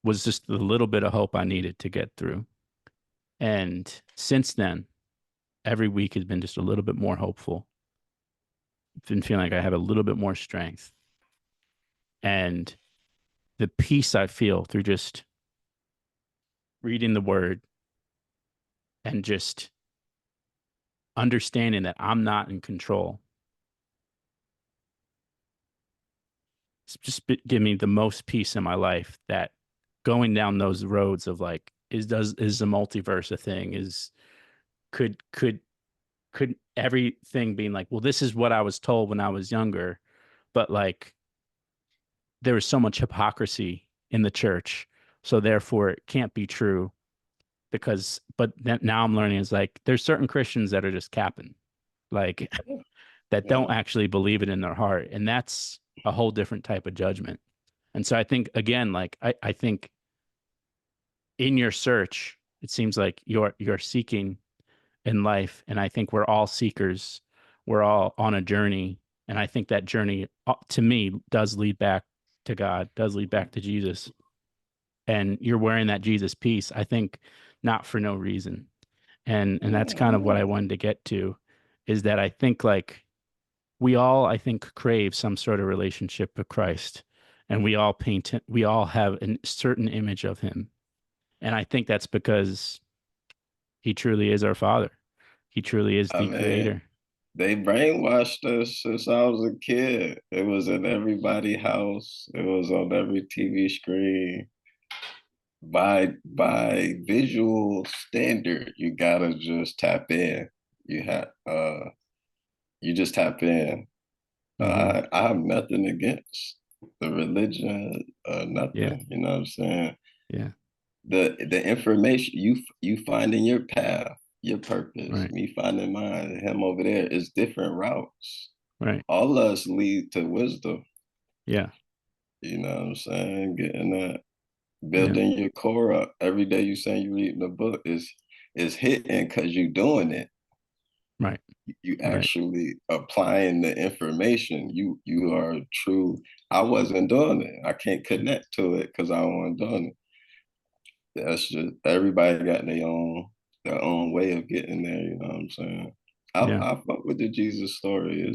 was just the little bit of hope I needed to get through. And since then, every week has been just a little bit more hopeful. Been feeling like I have a little bit more strength. And the peace I feel through just reading the word and just understanding that I'm not in control. It's just give me the most peace in my life, that going down those roads of like, is the multiverse a thing? Could could could everything being like, well, this is what I was told when I was younger, but like there was so much hypocrisy in the church, so therefore it can't be true. Because but then, now I'm learning is like there's certain Christians that are just capping, like that don't Yeah. actually believe it in their heart, and that's a whole different type of judgment. And so I think again, like I think in your search, it seems like you're seeking in life, and I think we're all seekers. We're all on a journey, and I think that journey to me does lead back to God, does lead back to Jesus. And you're wearing that Jesus piece, I think, not for no reason. And that's kind of what I wanted to get to, is that I think like we all, I think, crave some sort of relationship with Christ, and we all have a certain image of him. And I think that's because he truly is our father. He truly is I the mean, creator. they brainwashed us since I was a kid. It was in everybody's house. It was on every TV screen. By visual standard, you gotta just tap in. You have you just tap in. Hmm. I have nothing against the religion, Yeah. nothing. You know what I'm saying? Yeah. The information you find in your path, your purpose, Right. me finding mine, him over there is different routes. Right. All of us lead to wisdom. Yeah. You know what I'm saying? Getting that, Yeah. building your core up. Every day you saying you reading the book is hitting because you doing it. Right. You Right. actually applying the information. You are true. I wasn't doing it. I can't connect to it because I wasn't doing it. That's just everybody got their own way of getting there. You know what I'm saying? Yeah. I fuck with the Jesus story.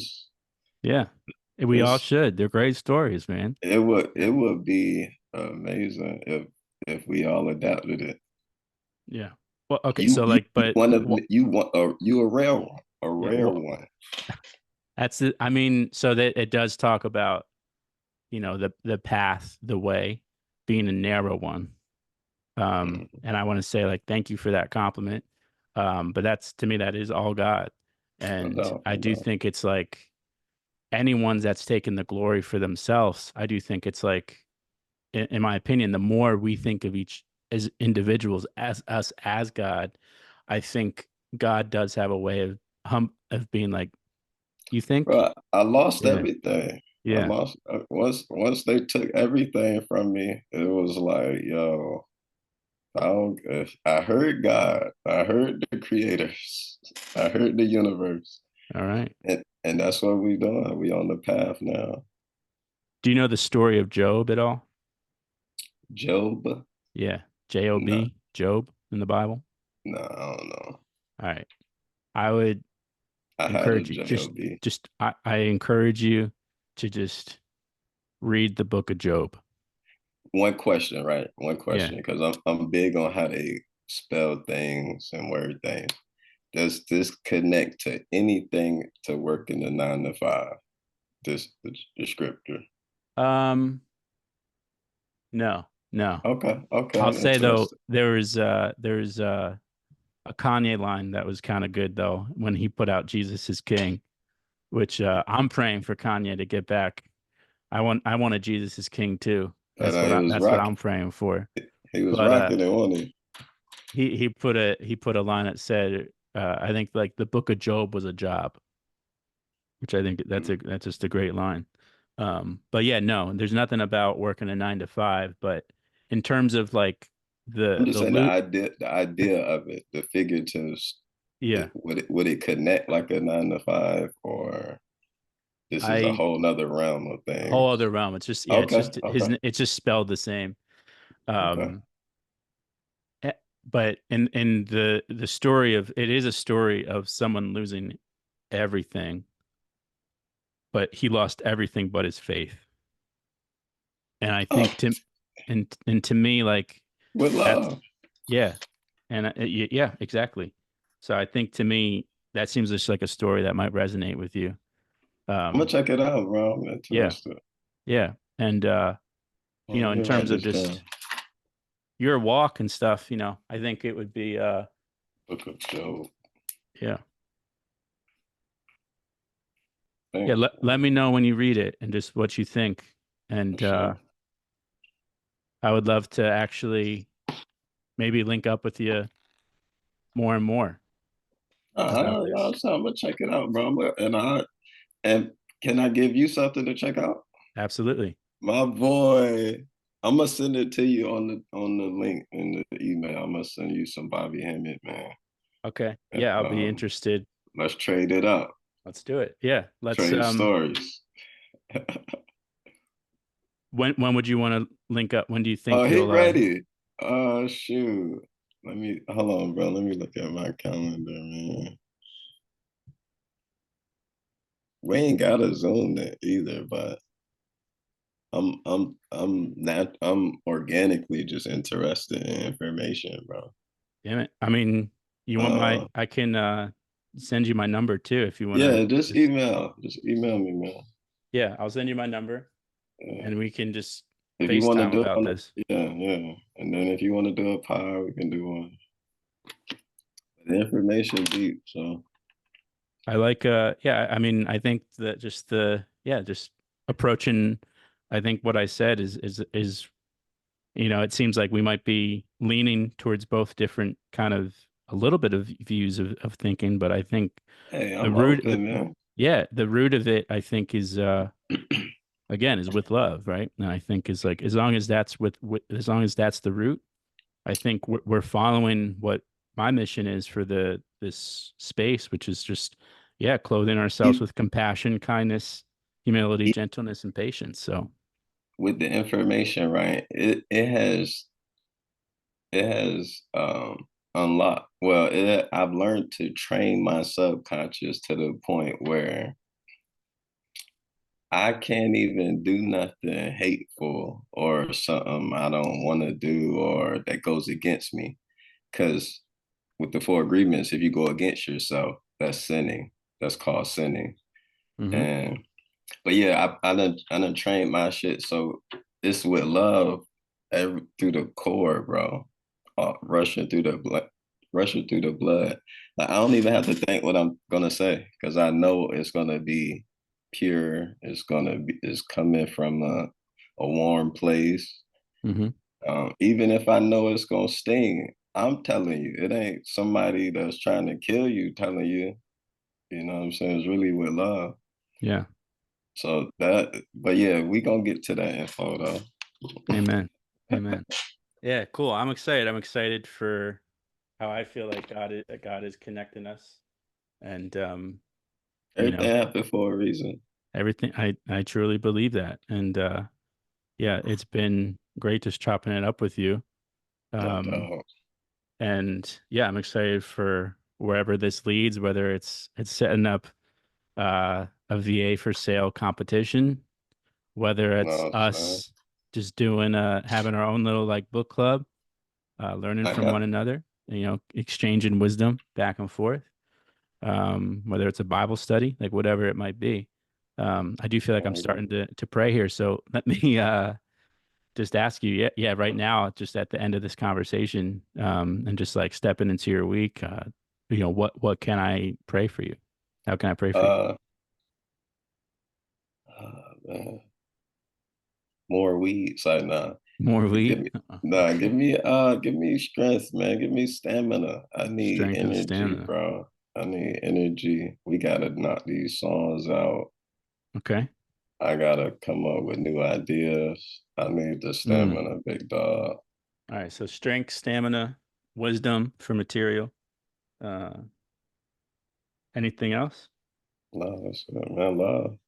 Yeah. We all It's should. They're great stories, man. it would be amazing if we all adapted it. Yeah. Well, okay. So like, but You a rare one, a yeah, rare well, one. that's the, I mean, so that it does talk about, the path, the way being a narrow one. Mm. And I want to say like, thank you for that compliment. But that's, to me, that is all God. And No, I do no. think it's like anyone that's taken the glory for themselves, I do think it's like, in my opinion, the more we think of each as individuals, as us, as God, I think God does have a way of being like, you think? Bro, I lost Yeah. everything. I Yeah. lost once they took everything from me. It was like, yo, I heard God, I heard the creators, I heard the universe, All right. and that's what we doing. We on the path now. Do you know the story of Job at all? Job? Yeah. No, Job, Job in the Bible. no, I don't know. All right. I would I had a encourage you, job. I encourage you to just read the book of Job. One question, right? One Yeah. question, because I'm big on how they spell things and word things. Does this connect to anything to work in the 9 to 5? The scripture. Um, no, no. Okay, I'll okay, say though, interesting. there's a Kanye line that was kind of good though when he put out Jesus is King, which I'm praying for Kanye to get back. I want a Jesus is King too. And he was That's what rocking. I'm praying for. He was But rocking it, wasn't he? he put a line that said, I think like the book of Job was a job, which I think that's just a great line. But yeah, no, there's nothing about working a 9 to 5, but in terms of like I'm just the saying loot, the idea of it, the figuratives. yeah, Would it connect like a 9 to 5, or this is a I whole nother realm of whole things? other realm. It's just, yeah, Okay, okay, it's just spelled the same. okay. Um, but in the story of, it is a story of someone losing everything, but he lost everything but his faith. And I Oh, think and to me, like, with that's, love. yeah. And yeah, exactly. So I think to me, that seems just like a story that might resonate with you. I'm gonna Um, check it out, bro. I'm yeah, interested. yeah. And Let in me write terms of this down. just your walk and stuff, I think it would be Book of Job. yeah. Yeah, Thank let me know when you read it and just what you think. for And sure. I would love to actually maybe link up with you more and more about this. I'm gonna check it out, bro. And can I give you something to check out? Absolutely. My boy, I'm gonna send it to you on the link in the email. I'm gonna send you some Bobby Hemmett, man. Okay. And, Yeah, I'll be interested. let's trade it up. Let's do it. Yeah. Let's Trade stories. when would you want to link up? When do you Oh, think he you'll ready. Oh shoot. Let me hold on, bro. Let me look at my calendar, man. We ain't got a Zoom it either, but I'm organically just interested in information, bro. damn it. I mean, you want Uh I can send you my number too if you want to yeah, just just, email. Just email me, man. yeah, I'll send you my number Yeah. and we can just If you want to FaceTime do it about this. yeah, yeah. And then if you want to do a pod, we can do one. The information deep, so I like yeah, I mean, I think that just just approaching, I think what I said is it seems like we might be leaning towards both different kind of a little bit of views of thinking, but I think hey, the I'm root open, man. yeah, the root of it I think is again is with love, right? And I think is like, as long as that's as long as that's the root, I think we're following what my mission is for this space, which is just, yeah, clothing ourselves E- with compassion, kindness, humility, e- gentleness, and patience. So with the information, right? It has unlocked. Well, I've learned to train my subconscious to the point where I can't even do nothing hateful or something I don't want to do or that goes against me. Because with the 4 agreements, if you go against yourself, that's sinning. That's called sinning. mhm. And but yeah, I done trained my shit. So it's with love through the core, bro. Rushing through the rushing through the blood. Like, I don't even have to think what I'm gonna say because I know it's gonna be pure. It's coming from a warm place. Mm-hmm. Even if I know it's gonna sting, I'm telling you, it ain't somebody that's trying to kill you telling you. You know what I'm saying? It's really with love. Yeah. So but yeah, we gonna get to that info though. Amen. Amen. Yeah, cool. I'm excited. I'm excited for how I feel like God is connecting us, and Everything happened for a reason. everything. I truly believe that, and yeah, it's been great just chopping it up with you. Um, and yeah, I'm excited for wherever this leads, whether it's setting up a VA for sale competition, whether it's No, us just doing having our own little like book club, learning I from got one another, exchanging wisdom back and forth, whether it's a Bible study, like whatever it might be. I do feel like I'm starting to pray here. So let me just ask you, yeah, right now, just at the end of this conversation, and just like stepping into your week, what can I pray for you? How can I pray for you? Man. More weed. So nah. More weed? Give me strength, man. Give me stamina. I need Strength and energy, stamina. bro. I need energy. We gotta knock these songs out. Okay. I gotta come up with new ideas. I need the stamina, big dog. All right. So strength, stamina, wisdom for material. Uh, anything else? No, that's it, man. Love.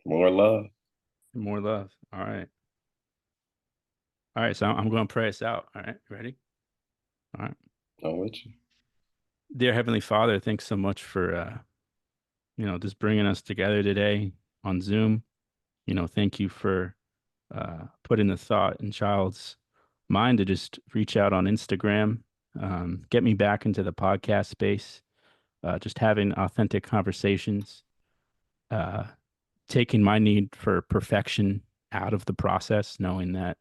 More love. More love. All right. All right. So I'm going to pray us out. All right. Ready? All right. I'm with you. Dear Heavenly Father, thanks so much for, just bringing us together today on Zoom. Thank you for putting the thought in Child's mind to just reach out on Instagram, get me back into the podcast space, just having authentic conversations, uh, taking my need for perfection out of the process, knowing that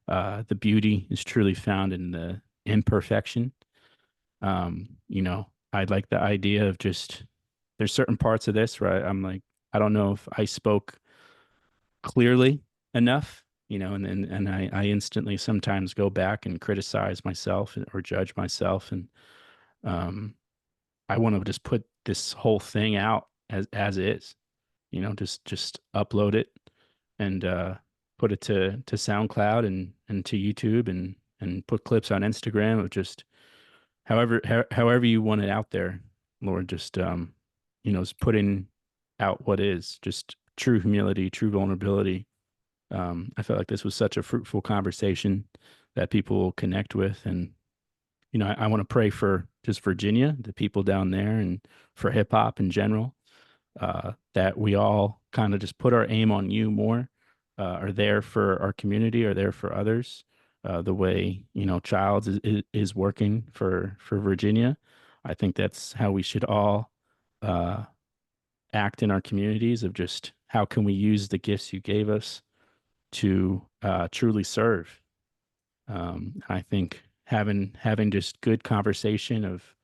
the beauty is truly found in the imperfection. I like the idea of just there's certain parts of this, right? I'm like, I don't know if I spoke clearly enough, and I instantly sometimes go back and criticize myself or judge myself. And um, I want to just put this whole thing out as is, just upload it and put it to SoundCloud and to YouTube and put clips on Instagram of just however you want it out there, Lord, just just putting out what is just true humility, true vulnerability. I felt like this was such a fruitful conversation that people will connect with. And, I want to pray for just Virginia, the people down there, and for hip hop in general, that we all kind of just put our aim on you more, are there for our community, are there for others, the way, Child's is working for Virginia. I think that's how we should all act in our communities of just how can we use the gifts you gave us to truly serve. I think having just good conversation of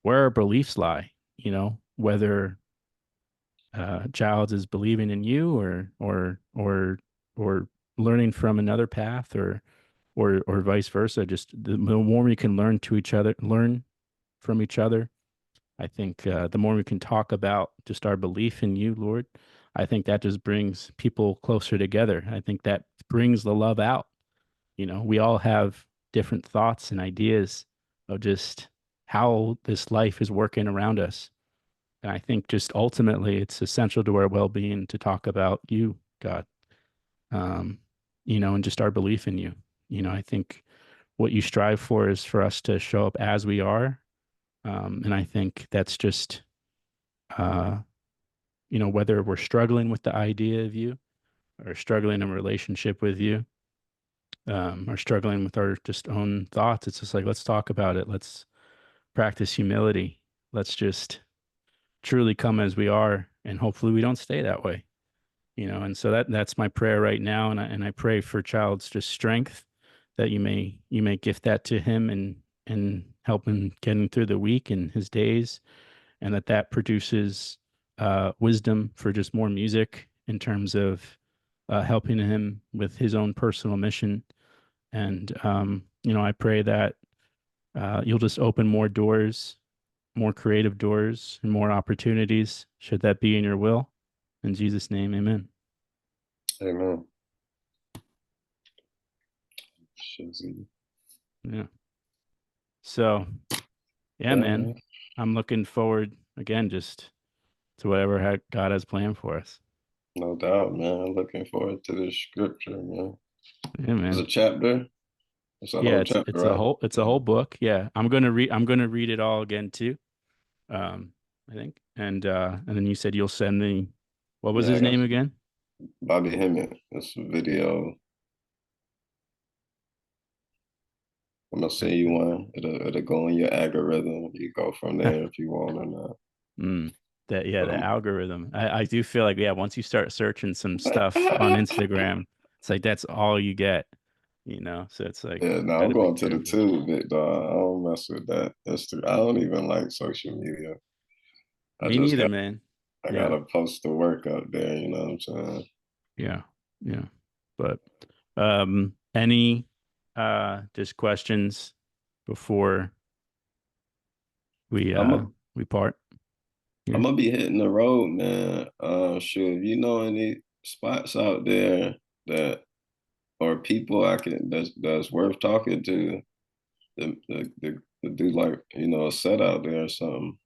where our beliefs lie, whether Childs is believing in you or learning from another path or vice versa. Just the more we can learn from each other. I think the more we can talk about just our belief in you, Lord, I think that just brings people closer together. I think that brings the love out. We all have different thoughts and ideas of just how this life is working around us. And I think just ultimately it's essential to our well-being to talk about you, God, um, and just our belief in you. I think what you strive for is for us to show up as we are. And I think that's just, uh, whether we're struggling with the idea of you or struggling in a relationship with you, or struggling with our just own thoughts, it's just like, let's talk about it. Let's practice humility. Let's just truly come as we are. And hopefully we don't stay that way, and so that's my prayer right now. And I pray for Child's just strength that you may gift that to him and help him getting through the week and his days, and that produces wisdom for just more music in terms of helping him with his own personal mission. And I pray that you'll just open more doors, more creative doors, and more opportunities, should that be in your will. In Jesus' name, amen. Amen. Yeah. So, yeah, man, I'm looking forward again just to whatever God has planned for us. No doubt, man. Looking forward to this scripture, man. Yeah, man. It's a chapter. It's a whole chapter, it's right? a whole book. Yeah, I'm gonna read it all again too. I think, and then you said you'll send me. What was his name again? Bobby Hemmett. It's a video. I'm gonna send you one. It'll go in your algorithm. You go from there if you want or not. The algorithm. I do feel like, once you start searching some stuff on Instagram, it's like that's all you get, so it's like, yeah, no, I'm going to the tube, big dog. I don't mess with that. I don't even like social media. Me neither, man. I gotta post the work up there, you know what I'm saying? Yeah. But any just questions before we part? I'm gonna be hitting the road, man. Sure, if you know any spots out there that or people that's worth talking to do like, a set out there or something,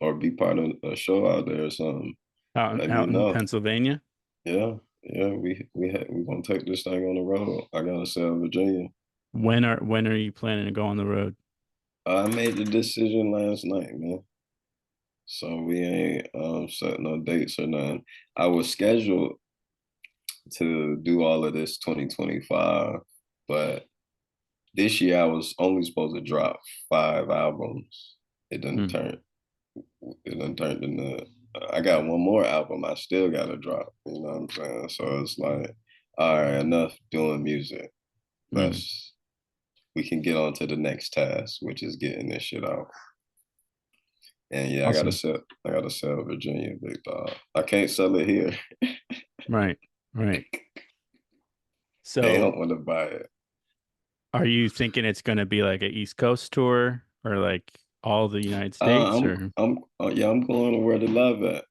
or be part of a show out there or something. Out in Pennsylvania? Yeah, we gonna take this thing on the road. I gotta sell Virginia. When are you planning to go on the road? I made the decision last night, man. So we ain't setting no dates or nothing. I was scheduled to do all of this 2025, but this year I was only supposed to drop 5 albums. It didn't turn. It done turned into. I got one more album I still got to drop. You know what I'm saying? So it's like, all right, enough doing music. We can get on to the next task, which is getting this shit out. And yeah, awesome. I gotta sell Virginia, big dog. I can't sell it here. Right. So they don't want to buy it. Are you thinking it's going to be like an East Coast tour or like all the United States? I'm going to where the love at.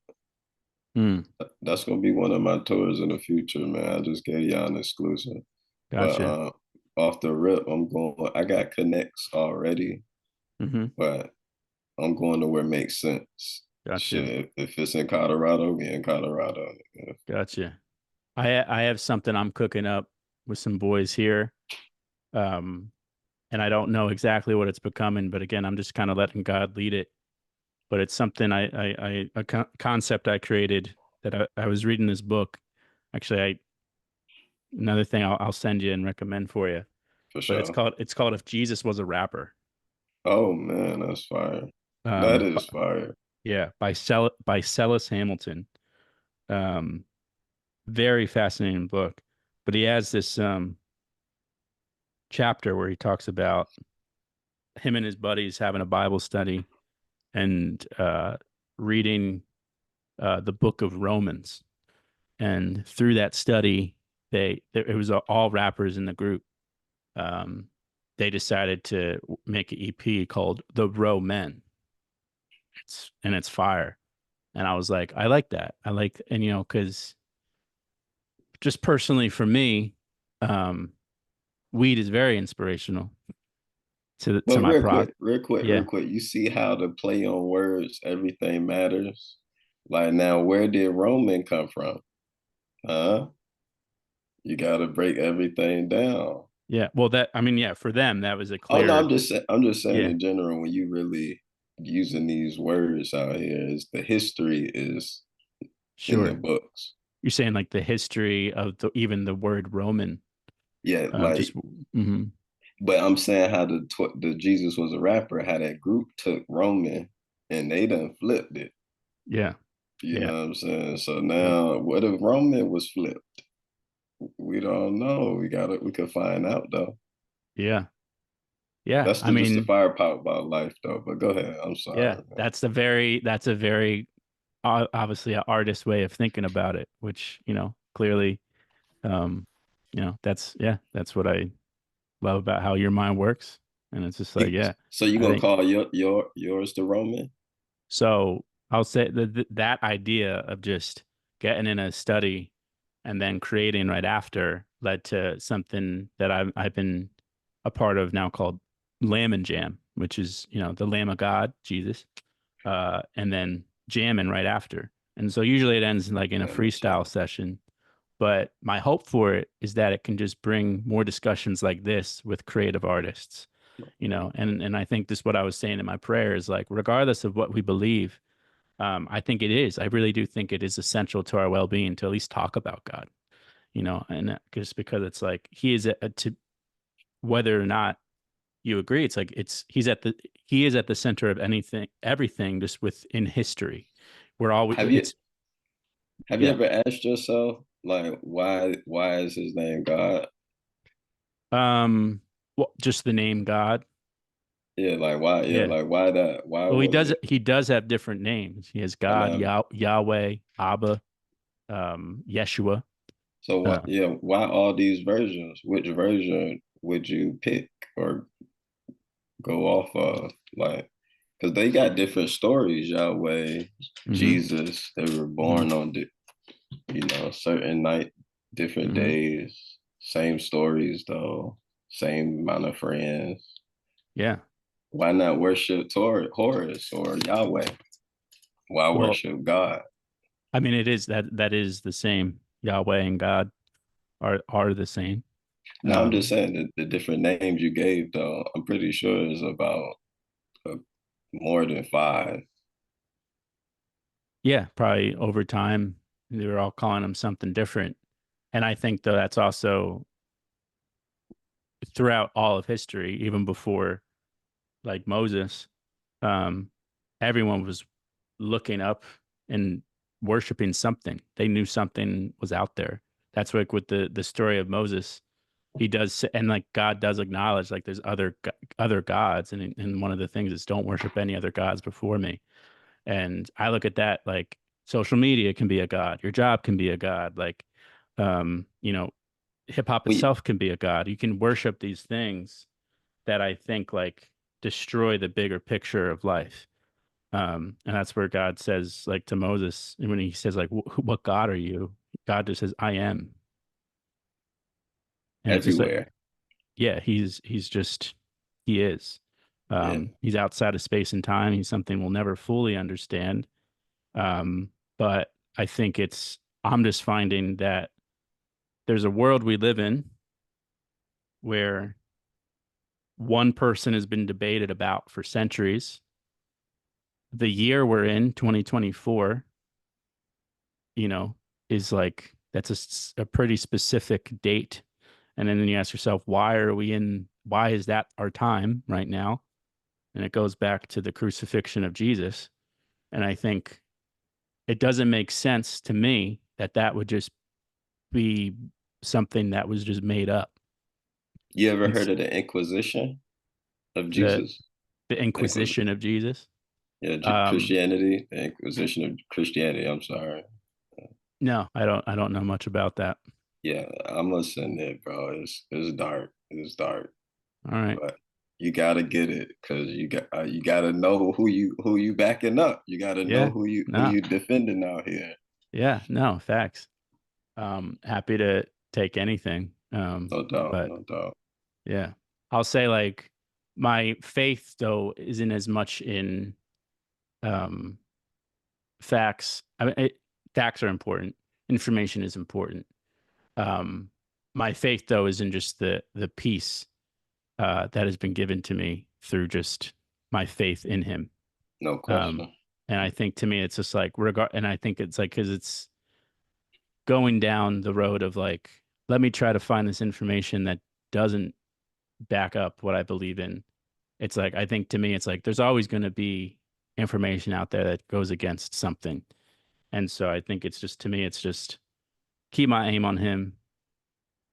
That's gonna be one of my tours in the future, man. I just gave y'all an exclusive. Gotcha. But off the rip, I got connects already, but I'm going to where it makes sense. Gotcha. Shit, if it's in Colorado, we in Colorado. Yeah. Gotcha. I have something I'm cooking up with some boys here. And I don't know exactly what it's becoming, but again, I'm just kind of letting God lead it. But it's something a concept I created that I was reading this book. Actually, another thing I'll send you and recommend for you. For sure. But it's called If Jesus Was a Rapper. Oh man, that's fire. That is fire. Yeah, by Celis Hamilton. Very fascinating book. But he has this chapter where he talks about him and his buddies having a Bible study and reading the book of Romans. And through that study, it was all rappers in the group. They decided to make an EP called The Row Men. It's fire. And I was like, I like that. Because just personally for me, weed is very inspirational to my project. Real quick. You see how the play on words, everything matters. Like now, where did Roman come from? You got to break everything down. Yeah. Well, for them, that was a clear. Oh no, I'm just saying in general, when you really using these words out here, is the history is in the books. You're saying like the history of even the word Roman. Yeah, but I'm saying how the Jesus Was a Rapper, how that group took Roman and they done flipped it. Yeah. You know what I'm saying? So now, what if Roman was flipped? We don't know. We could find out though. Yeah. Yeah, That's I just the mean, firepower about life, though. But go ahead. I'm yeah, sorry, man. that's a very obviously an artist way of thinking about it, which, clearly, um, that's what I love about how your mind works. And it's just like, yeah, So you I gonna think call yours the Roman? so. I'll say that idea of just getting in a study and then creating right after led to something that I've been a part of now called Lamb and Jam, which is, the Lamb of God, Jesus, and then jamming right after. And so usually it ends like in a Lemon freestyle jam. session. But my hope for it is that it can just bring more discussions like this with creative artists, Okay. and I think this is what I was saying in my prayer is like, regardless of what we believe, I think it is. I really do think it is essential to our well-being to at least talk about God, and just because it's like he is to whether or not you agree, it's like he is at the center of anything, everything, just within history. We're all Have you it's have you yeah. ever asked yourself like why is his name God? Um, well, just the name God. Yeah, like why? Yeah, Yeah. like why that? Why Well, he was does it? he does have different names. He has And God, Yahweh, Abba, Yeshua. so why? Uh, Yeah, why all these versions? Which version would you pick or go off of? Like, because they got different stories. Yahweh, hmm Jesus, they were hmm born on certain night, different hmm days, same stories though, same amount of friends. Yeah. Why not worship Horus or Yahweh? Why Well, worship God? I mean, it is that is the same. Yahweh and God are the same. No, I'm just Um, saying that the different names you gave, though, I'm pretty sure is about uh, more than five. yeah, probably over time they were all calling him something different. And I think though that's also throughout all of history, even before like Moses, um, everyone was looking up and worshiping something. They knew something was out there. That's like with the story of Moses. He does, and like God does acknowledge like there's other gods, and one of the things is don't worship any other gods before me. And I look at that like social media can be a god, your job can be a god, like um, you know, hip hop We itself can be a god. You can worship these things that I think like destroy the bigger picture of life. And that's where God says, like to Moses, when he says, like, "What God are you?" God just says, "I am," and it's just like, everywhere. yeah, he's just he is. Yeah, He's outside of space and time. He's something we'll never fully understand. But I think I'm just finding that there's a world we live in where one person has been debated about for centuries. The year we're in, 2024, you know, is like that's a pretty specific date. And then you ask yourself, why is that our time right now? And it goes back to the crucifixion of Jesus. And I think it doesn't make sense to me that that would just be something that was just made up. you ever It's heard of the Inquisition of the Jesus? the Inquisition Inquisition, of Jesus. yeah, Um, Christianity, the Inquisition of Christianity. I'm sorry. no, I don't know much about that. Yeah, I'm listening it, bro. It's dark. It's dark, All right. but you gotta get it because you gotta know who you backing up. You gotta know Yeah. who No. you defending out here. Yeah. No. Facts. Happy to take anything. No doubt, But no doubt. yeah, I'll say like my faith though isn't as much in um facts. I mean, facts are important. Information is important. Um, my faith though is in just the peace that has been given to me through just my faith in Him. No Um, question. and I think to me it's just like and I think it's like because it's going down the road of like let me try to find this information that doesn't back up what I believe in. It's like I think to me it's like there's always going to be information out there that goes against something. And so I think it's just to me it's just keep my aim on Him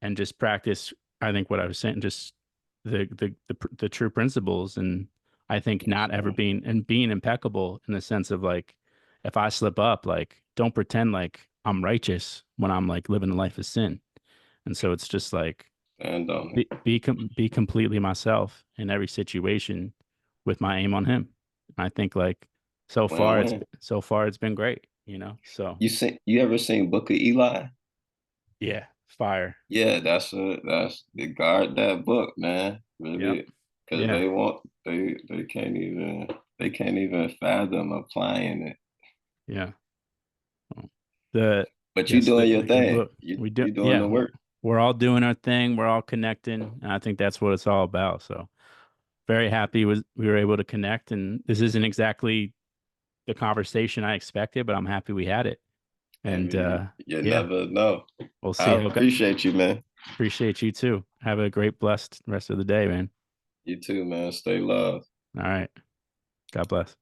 and just practice. I think what I was saying, just the true principles. And I think not ever being impeccable in the sense of like, if I slip up, like don't pretend like I'm righteous when I'm like living a life of sin. And so it's just like And be completely myself in every situation with my aim on him. And I think like win-win. so far it's been great, So You ever seen Book of Eli? yeah, fire. Yeah, that's the guard that book, man. Yep. Really, because Yeah. they can't even fathom applying it. Yeah. Well, the But you yes, doing your the good thing. book. We do. You doing Yeah. the work. We're all doing our thing. We're all connecting. And I think that's what it's all about. So very happy we were able to connect. And this isn't exactly the conversation I expected, but I'm happy we had it. I And mean, you yeah, never know. we'll I see how appreciate you, man. appreciate you too. Have a great blessed rest of the day, man. You too, man. Stay loved. All right. God bless.